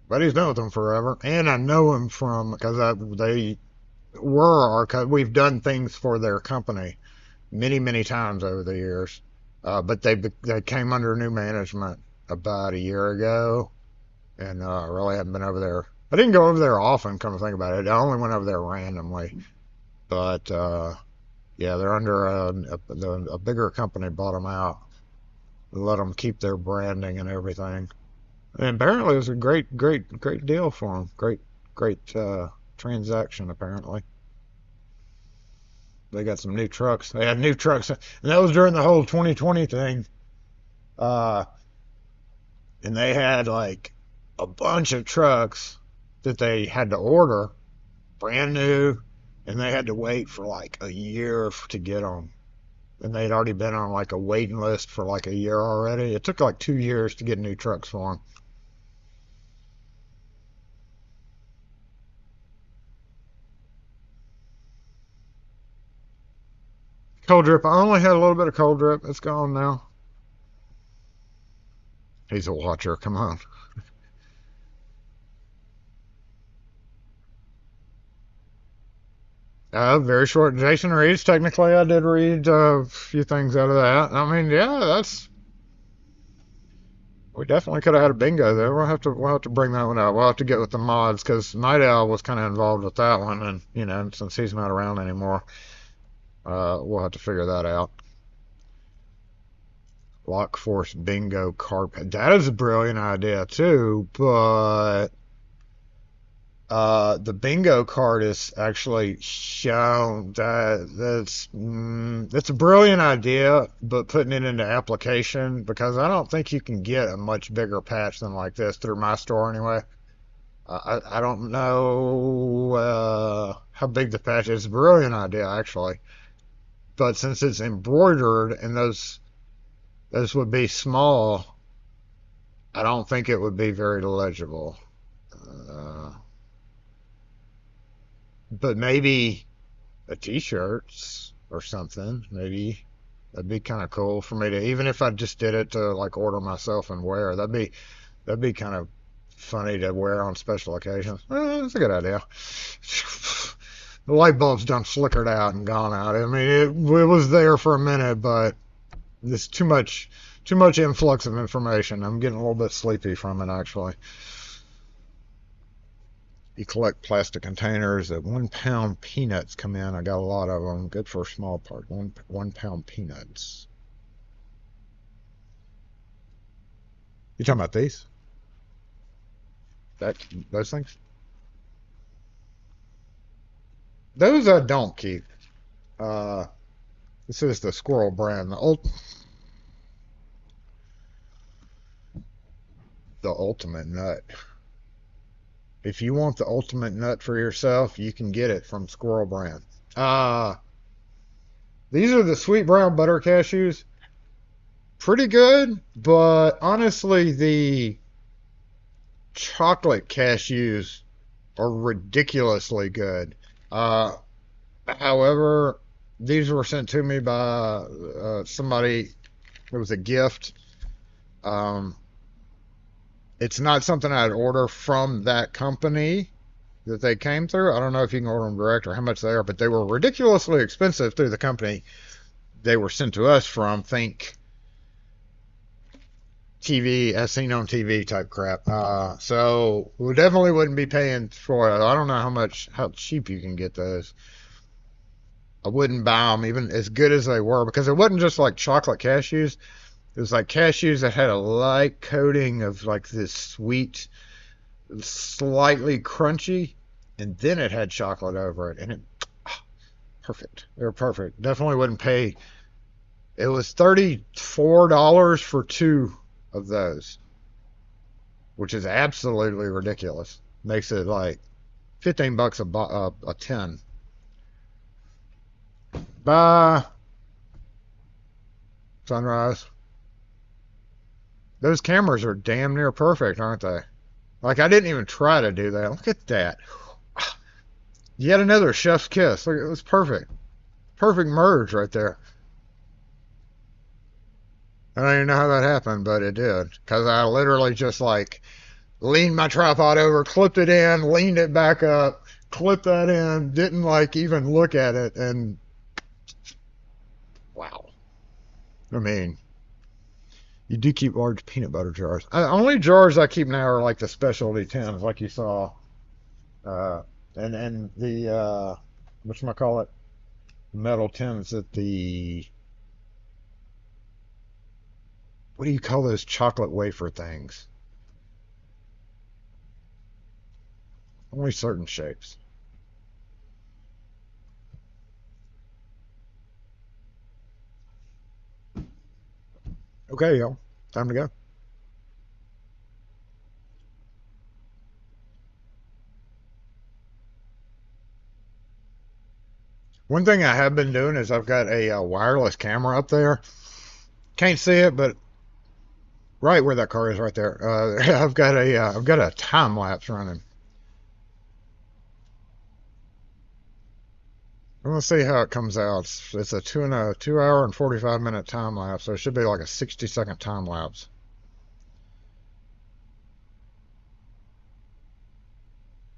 But he's been with them forever, and I know him from because they were we've done things for their company many times over the years. But they came under new management about a year ago, and I really haven't been over there. I didn't go over there often, come to think about it. I only went over there randomly. But yeah, they're under a bigger company bought them out, let them keep their branding and everything. And apparently it was a great deal for them. Great transaction, apparently. They got some new trucks. They had new trucks. And that was during the whole 2020 thing. And they had like a bunch of trucks that they had to order, brand new, and they had to wait for like a year to get them. And they'd already been on like a waiting list for like a year already. It took like 2 years to get new trucks for them. Cold drip. I only had a little bit of cold drip. It's gone now. He's a watcher. Come on. Very short. Jason reads. Technically, I did read a few things out of that. I mean, yeah, that's. We definitely could have had a bingo there. We'll have to bring that one up. We'll have to get with the mods because Night Owl was kind of involved with that one, and since he's not around anymore, we'll have to figure that out. Lock Force bingo card. That is a brilliant idea too, but the bingo card is actually shown that's a brilliant idea, but putting it into application because I don't think you can get a much bigger patch than like this through my store anyway. I don't know how big the patch is. Brilliant idea actually, but since it's embroidered and those would be small, I don't think it would be very legible. But maybe a t-shirts or something. Maybe that'd be kind of cool for me to, even if I just did it to like order myself and wear. That'd be kind of funny to wear on special occasions. That's a good idea. The light bulb's done flickered out and gone out. I mean, it was there for a minute, but there's too much influx of information. I'm getting a little bit sleepy from it actually. You collect plastic containers that 1 pound peanuts come in. I got a lot of them. Good for a small part. One pound peanuts. You talking about these? Those things? Those I don't keep. This is the squirrel brand. The ultimate nut. If you want the ultimate nut for yourself, you can get it from Squirrel Brand. These are the sweet brown butter cashews. Pretty good, but honestly, the chocolate cashews are ridiculously good. However, these were sent to me by somebody. It was a gift. It's not something I'd order from that company that they came through. I don't know if you can order them direct or how much they are, but they were ridiculously expensive through the company they were sent to us from, think TV, as seen on TV type crap. So we definitely wouldn't be paying for it. I don't know how cheap you can get those. I wouldn't buy them even as good as they were, because it wasn't just like chocolate cashews. It was like cashews that had a light coating of like this sweet, slightly crunchy, and then it had chocolate over it, and it perfect. They were perfect. Definitely wouldn't pay. It was $34 for 2 of those, which is absolutely ridiculous. Makes it like $15 a tin. Bye, Sunrise. Those cameras are damn near perfect, aren't they? Like, I didn't even try to do that. Look at that. Yet another chef's kiss. Look, it was perfect. Perfect merge right there. I don't even know how that happened, but it did. Because I literally just, like, leaned my tripod over, clipped it in, leaned it back up, clipped that in, didn't, like, even look at it, and wow. I mean, you do keep large peanut butter jars. Only jars I keep now are like the specialty tins, like you saw. And the, whatchamacallit, metal tins at the, what do you call those chocolate wafer things? Only certain shapes. Okay, y'all. Time to go. One thing I have been doing is I've got a wireless camera up there. Can't see it, but right where that car is, right there. I've got a time lapse running. I'm gonna see how it comes out. It's a 2 hour and 45-minute time lapse, so it should be like a 60-second time lapse.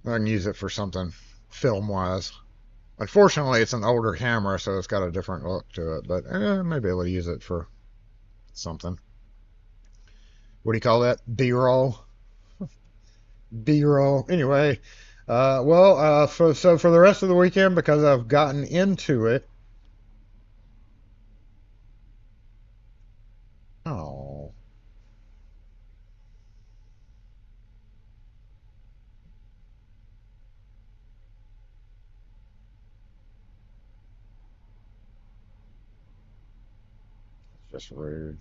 I can use it for something film-wise. Unfortunately, it's an older camera, so it's got a different look to it, but maybe I'll use it for something. What do you call that? B-roll? B-roll. Anyway, so for the rest of the weekend, because I've gotten into it. Oh. It's just rude.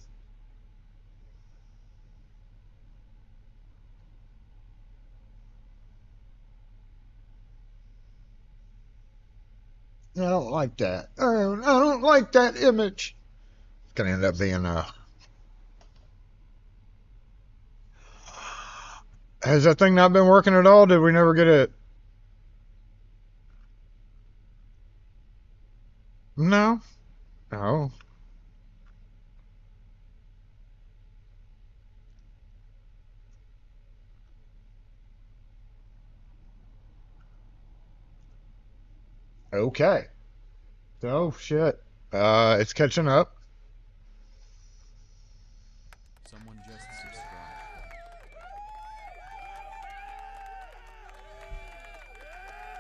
I don't like that. I don't like that image. It's gonna end up being Has that thing not been working at all? Did we never get it? No. Oh. Okay. Oh shit. It's catching up. Someone just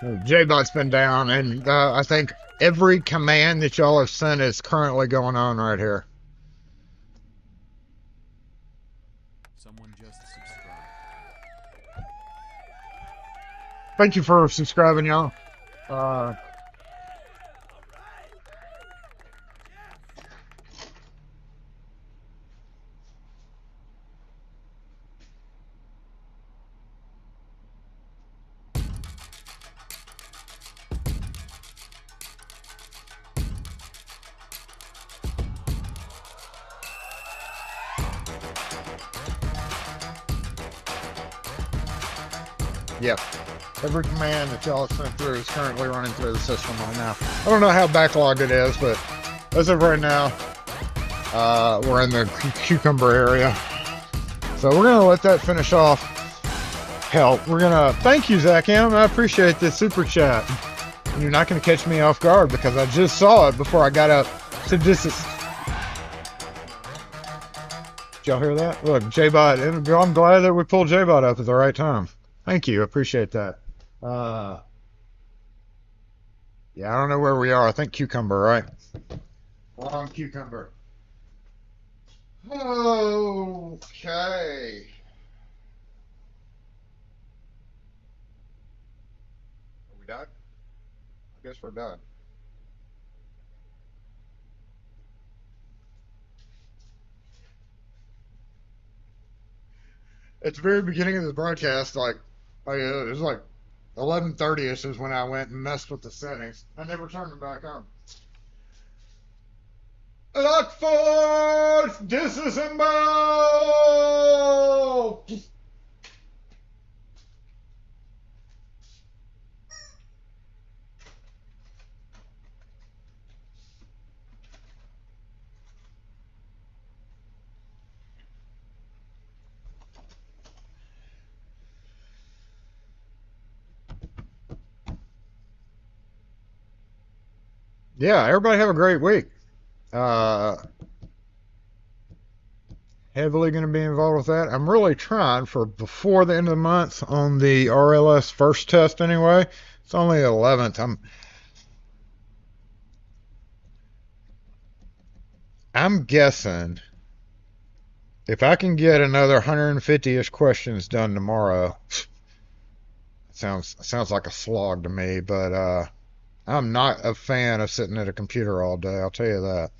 subscribed. JBot's been down, and I think every command that y'all have sent is currently going on right here. Someone just subscribed. Thank you for subscribing, y'all. Yep. Every command that y'all have sent through is currently running through the system right now. I don't know how backlogged it is, but as of right now, we're in the cucumber area. So we're going to let that finish off. Hell, we're going to thank you, Zach M. I appreciate this super chat. You're not going to catch me off guard because I just saw it before I got up So this is. Did y'all hear that? Look, J-Bot. I'm glad that we pulled J-Bot up at the right time. Thank you. Appreciate that. Yeah, I don't know where we are. I think Cucumber, right? Wrong Cucumber. Okay. Are we done? I guess we're done. At the very beginning of the broadcast, it was like 11:30ish is when I went and messed with the settings. I never turned them back on. Lock force! Disassemble! Yeah, everybody have a great week. Heavily going to be involved with that. I'm really trying for before the end of the month on the RLS first test anyway. It's only the 11th. I'm guessing if I can get another 150-ish questions done tomorrow, sounds like a slog to me, but I'm not a fan of sitting at a computer all day, I'll tell you that.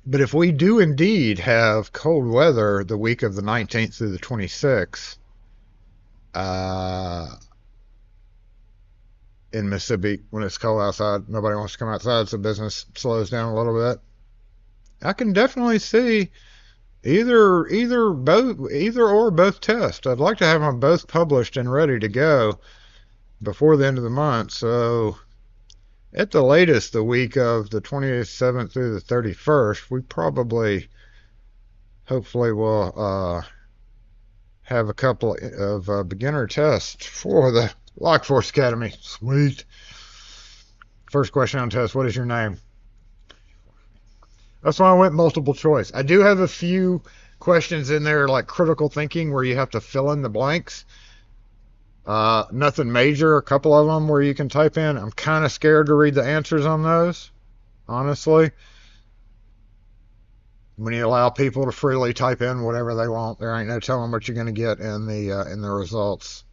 But if we do indeed have cold weather the week of the 19th through the 26th, in Mississippi, when it's cold outside, nobody wants to come outside, so business slows down a little bit. I can definitely see either or both tests. I'd like to have them both published and ready to go before the end of the month. So at the latest, the week of the 27th through the 31st, we probably, hopefully, will have a couple of beginner tests for the Lock Force Academy. Sweet. First question on test, what is your name? That's why I went multiple choice. I do have a few questions in there like critical thinking where you have to fill in the blanks. Nothing major, a couple of them where you can type in. I'm kind of scared to read the answers on those, honestly. When you allow people to freely type in whatever they want, there ain't no telling what you're going to get in the results.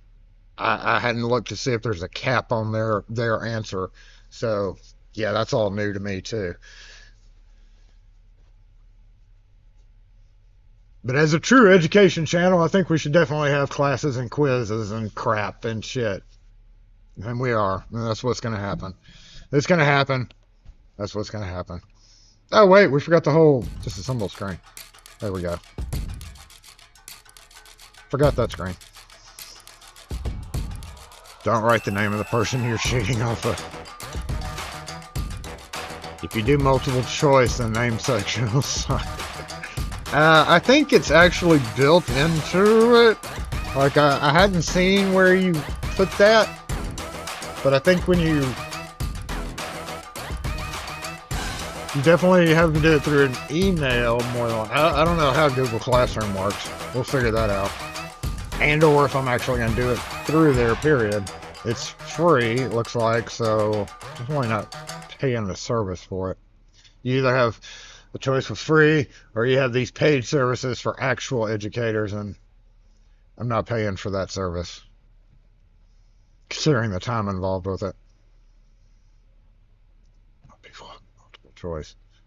I hadn't looked to see if there's a cap on their answer. So, yeah, that's all new to me, too. But as a true education channel, I think we should definitely have classes and quizzes and crap and shit. And we are. And that's what's going to happen. It's going to happen. That's what's going to happen. Oh, wait, we forgot the whole disassemble screen. There we go. Forgot that screen. Don't write the name of the person you're shooting off of. If you do multiple choice, the name section will suck. I think it's actually built into it. Like, I hadn't seen where you put that. But I think when you definitely have to do it through an email more than I don't know how Google Classroom works. We'll figure that out. And or if I'm actually going to do it through there, period. It's free, it looks like, so definitely not paying the service for it. You either have the choice for free, or you have these paid services for actual educators, and I'm not paying for that service, considering the time involved with it.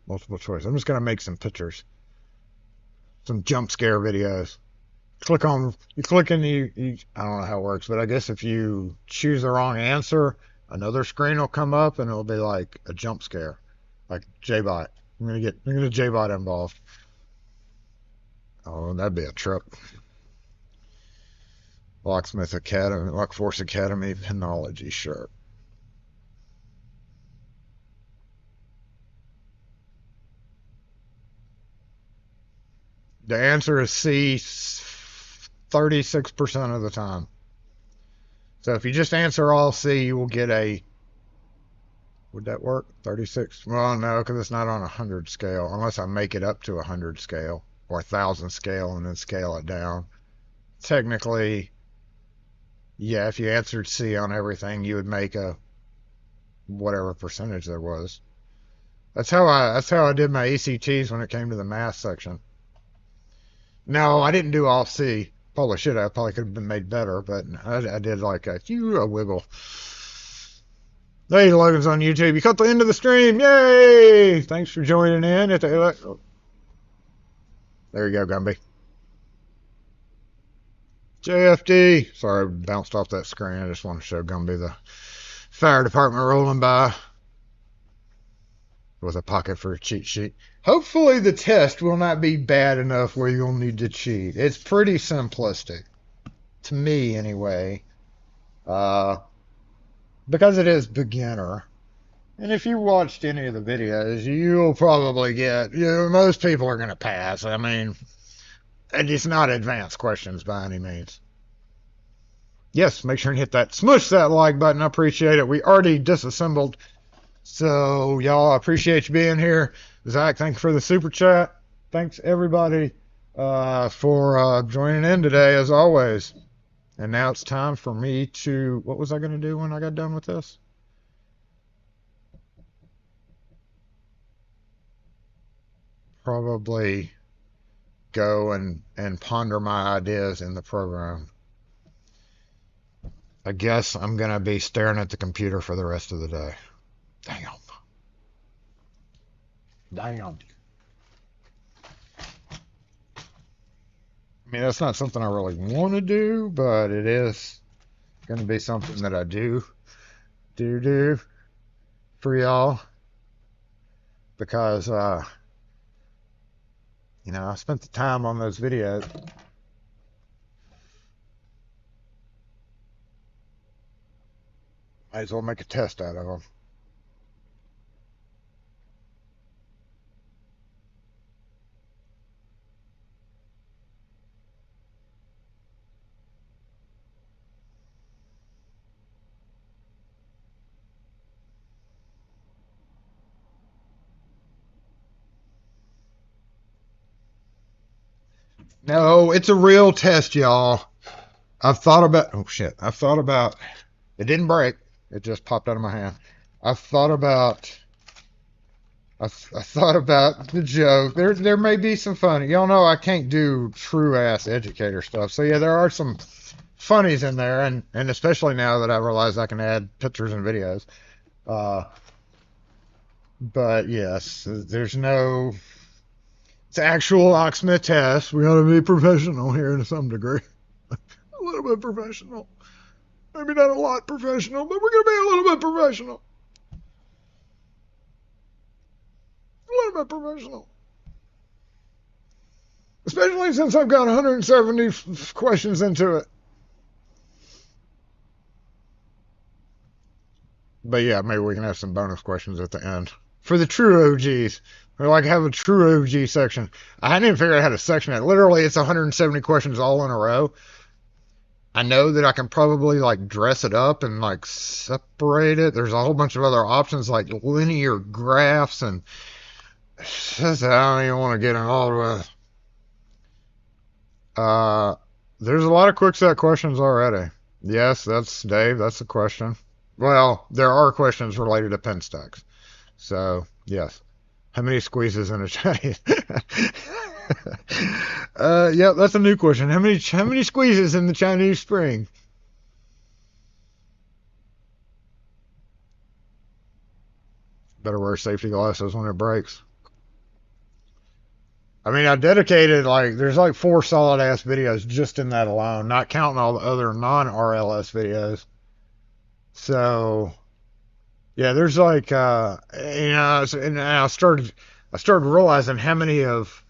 Multiple choice. I'm just going to make some pictures, some jump scare videos. You click in I don't know how it works, but I guess if you choose the wrong answer, another screen will come up and it'll be like a jump scare, like J-Bot. I'm gonna get J-Bot involved. Oh, that'd be a trip. Locksmith Academy, Lock Force Academy, Penology shirt. The answer is C 36% of the time. So if you just answer all C, you will get a Would that work? 36? Well, no, because it's not on a 100 scale, unless I make it up to a 100 scale or a 1,000 scale and then scale it down. Technically, yeah, if you answered C on everything, you would make a whatever percentage there was. That's how I did my ECTs when it came to the math section. No, I didn't do all C. Probably should have. Probably could have been made better, but I did like a wiggle. Hey, Logan's on YouTube. You caught the end of the stream. Yay! Thanks for joining in. There you go, Gumby. JFD. Sorry, I bounced off that screen. I just want to show Gumby the fire department rolling by with a pocket for a cheat sheet. Hopefully the test will not be bad enough where you'll need to cheat. It's pretty simplistic. To me, anyway. Because it is beginner. And if you watched any of the videos, you'll probably get, most people are going to pass. I mean, and it's not advanced questions by any means. Yes, make sure and hit that, smush that like button. I appreciate it. We already disassembled. So, y'all, I appreciate you being here. Zach, thank you for the super chat. Thanks, everybody, for joining in today, as always. And now it's time for me to, what was I going to do when I got done with this? Probably go and ponder my ideas in the program. I guess I'm going to be staring at the computer for the rest of the day. Damn. I mean, that's not something I really want to do, but it is going to be something that I do for y'all. Because, I spent the time on those videos. Might as well make a test out of them. No, it's a real test, y'all. I've thought about, it didn't break. It just popped out of my hand. I thought about the joke. There may be some funny. Y'all know I can't do true ass educator stuff. So yeah, there are some funnies in there, and especially now that I realize I can add pictures and videos. But yes, there's no. It's actual Locksmith test. We ought to be professional here to some degree. A little bit professional. Maybe not a lot professional, but we're going to be a little bit professional. A little bit professional. Especially since I've got 170 questions into it. But yeah, maybe we can have some bonus questions at the end. For the true OGs. We like have a true OG section. I hadn't even figured out how to section it. Literally, it's 170 questions all in a row. I know that I can probably like dress it up and like separate it. There's a whole bunch of other options like linear graphs and I don't even want to get involved with. There's a lot of quick set questions already. Yes, that's Dave. That's the question. Well, there are questions related to pen stacks. So, yes. How many squeezes in a Chinese? Yeah, that's a new question. How many squeezes in the Chinese Spring? Better wear safety glasses when it breaks. I mean, I dedicated there's like 4 solid ass videos just in that alone, not counting all the other non-RLS videos. So, yeah, there's like, and I started realizing how many of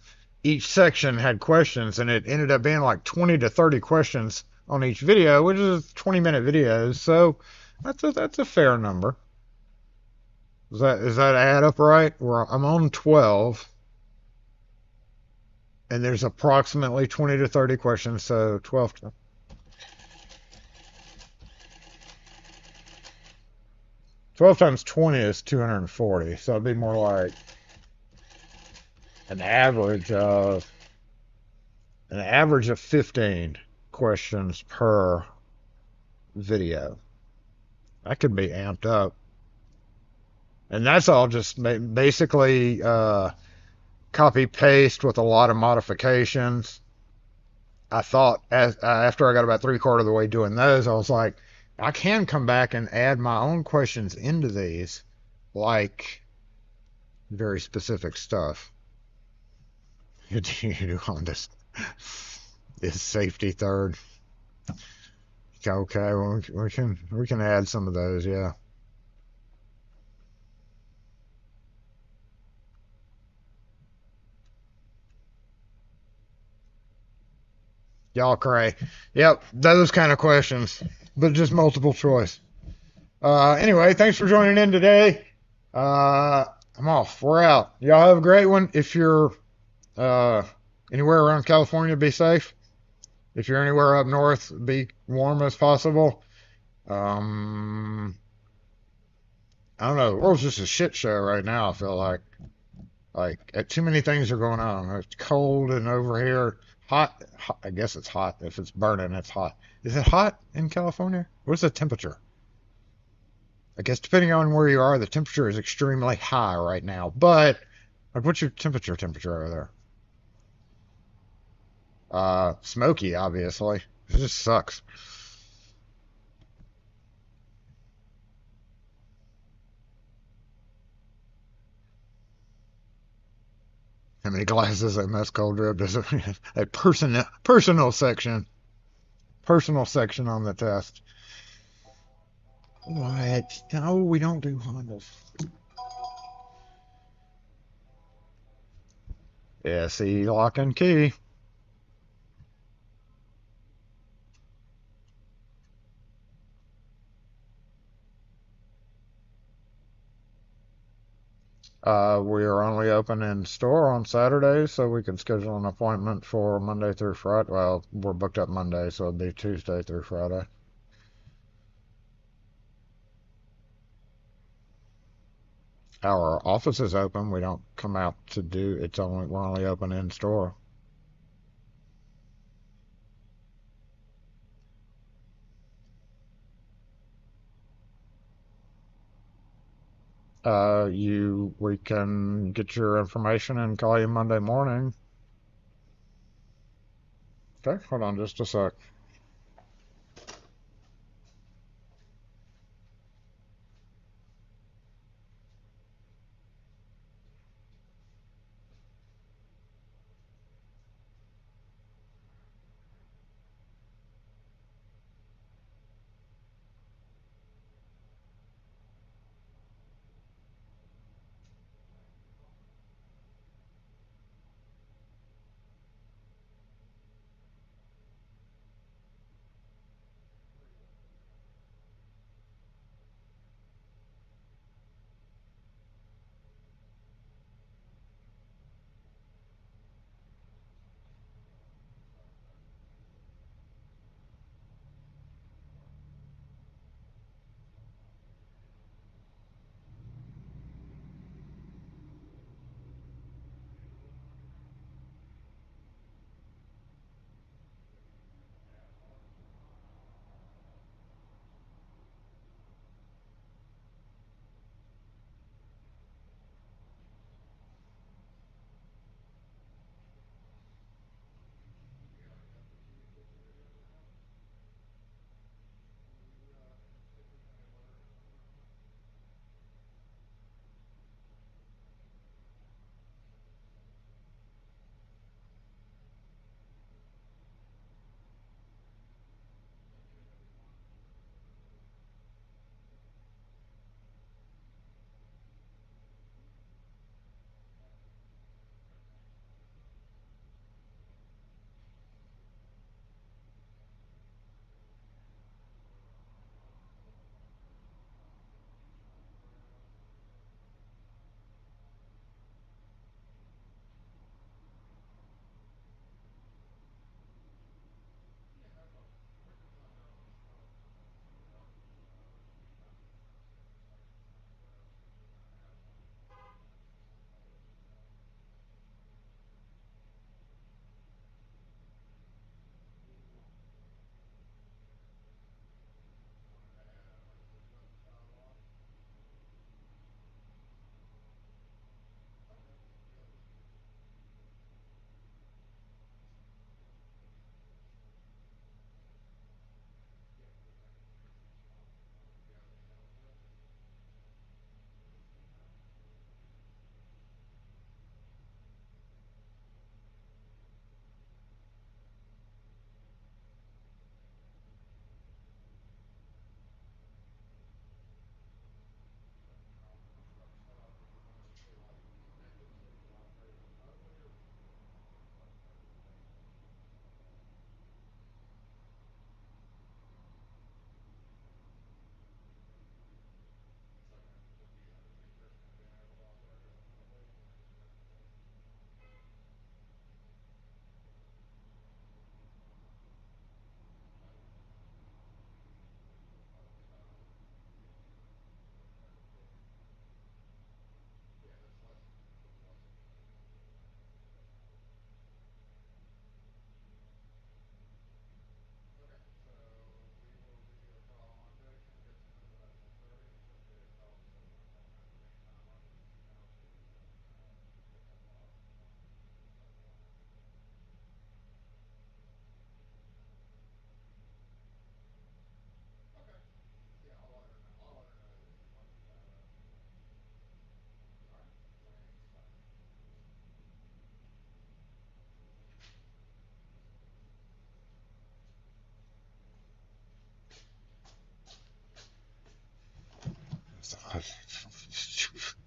each section had questions, and it ended up being like 20 to 30 questions on each video, which is 20-minute videos. So that's a fair number. Does that add up right? I'm on 12, and there's approximately 20 to 30 questions, so 12. 12 times 20 is 240, so it'd be more like an average of 15 questions per video. That could be amped up. And that's all just basically copy paste with a lot of modifications. I thought after I got about three-quarters of the way doing those, I was like, I can come back and add my own questions into these, like very specific stuff. You do on this. Is safety third? Okay, well, we can add some of those, yeah. Y'all cray. Yep, those kind of questions, but just multiple choice. Anyway, thanks for joining in today. I'm off. We're out. Y'all have a great one. If you're anywhere around California, be safe. If you're anywhere up north, be warm as possible. I don't know. The world's just a shit show right now. I feel like too many things are going on. It's cold and over here hot. I guess it's hot. If it's burning, it's hot. Is it hot in California? What's the temperature? I guess depending on where you are, the temperature is extremely high right now. But like, what's your temperature over there? Smoky, obviously. It just sucks. How many glasses of mess cold drip does it? A personal section on the test. What? No, we don't do Hondas. Yeah, see, lock and key. We are only open in store on Saturdays, so we can schedule an appointment for Monday through Friday. Well, we're booked up Monday, so it'll be Tuesday through Friday. Our office is open. We don't come out to do. We're only open in store. We can get your information and call you Monday morning. Okay, hold on just a sec.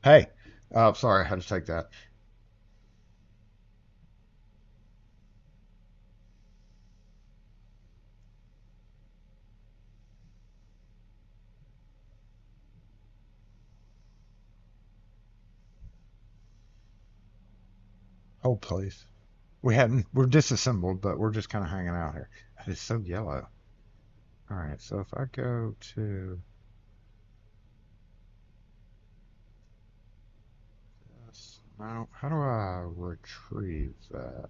Hey, sorry, I had to take that. Oh, please. We're disassembled, but we're just kind of hanging out here. That is so yellow. All right, so if I go to this, now, how do I retrieve that?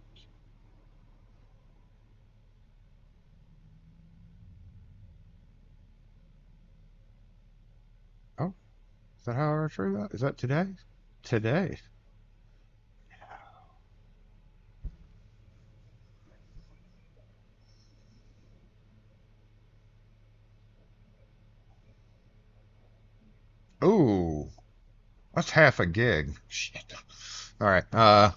Oh, is that how I retrieve that? Is that today? Today. Ooh, that's half a gig. Shit. All right.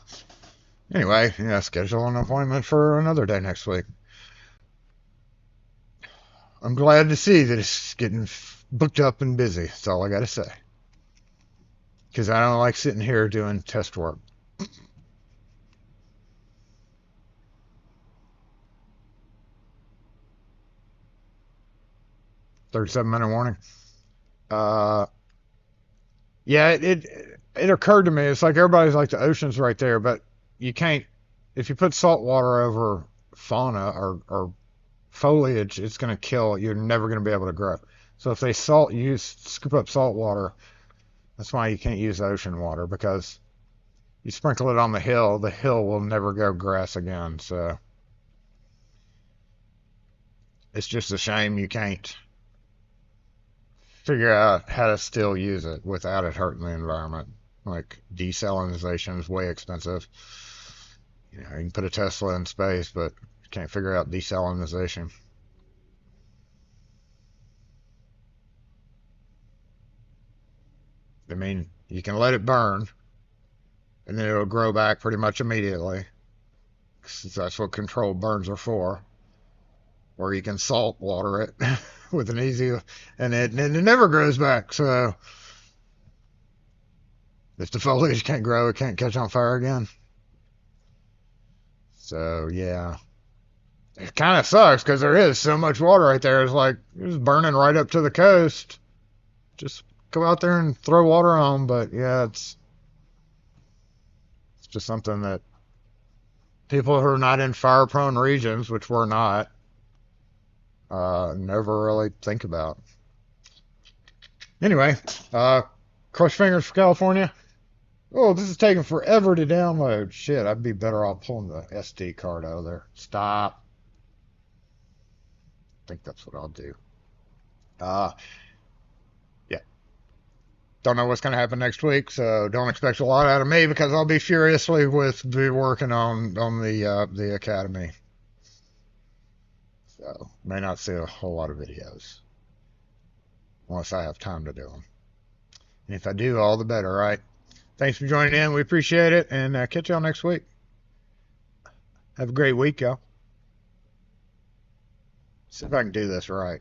Anyway, yeah, schedule an appointment for another day next week. I'm glad to see that it's getting booked up and busy. That's all I got to say. Because I don't like sitting here doing test work. 37-minute warning. Uh, yeah, it occurred to me. It's like everybody's like the ocean's right there, but you can't. If you put salt water over fauna or foliage, it's going to kill. You're never going to be able to grow. So if they scoop up salt water. That's why you can't use ocean water, because you sprinkle it on the hill will never go grass again. So it's just a shame you can't figure out how to still use it without it hurting the environment. Like desalinization is way expensive. You know, you can put a Tesla in space, but you can't figure out desalinization. I mean, you can let it burn, and then it'll grow back pretty much immediately. 'Cause that's what controlled burns are for. Or you can salt water it with an easy, and it never grows back. So if the foliage can't grow, it can't catch on fire again. So yeah, it kind of sucks because there is so much water right there. It's like it's burning right up to the coast. Just go out there and throw water on. But yeah, it's just something that people who are not in fire-prone regions, which we're not, never really think about. Anyway, cross fingers for California. Oh, this is taking forever to download. Shit, I'd be better off pulling the SD card out of there. Stop. I think that's what I'll do. Uh, yeah. Don't know what's going to happen next week, so don't expect a lot out of me because I'll be furiously be working on the academy. So may not see a whole lot of videos unless I have time to do them. And if I do, all the better, right? Thanks for joining in. We appreciate it, and catch y'all next week. Have a great week, y'all. See if I can do this right.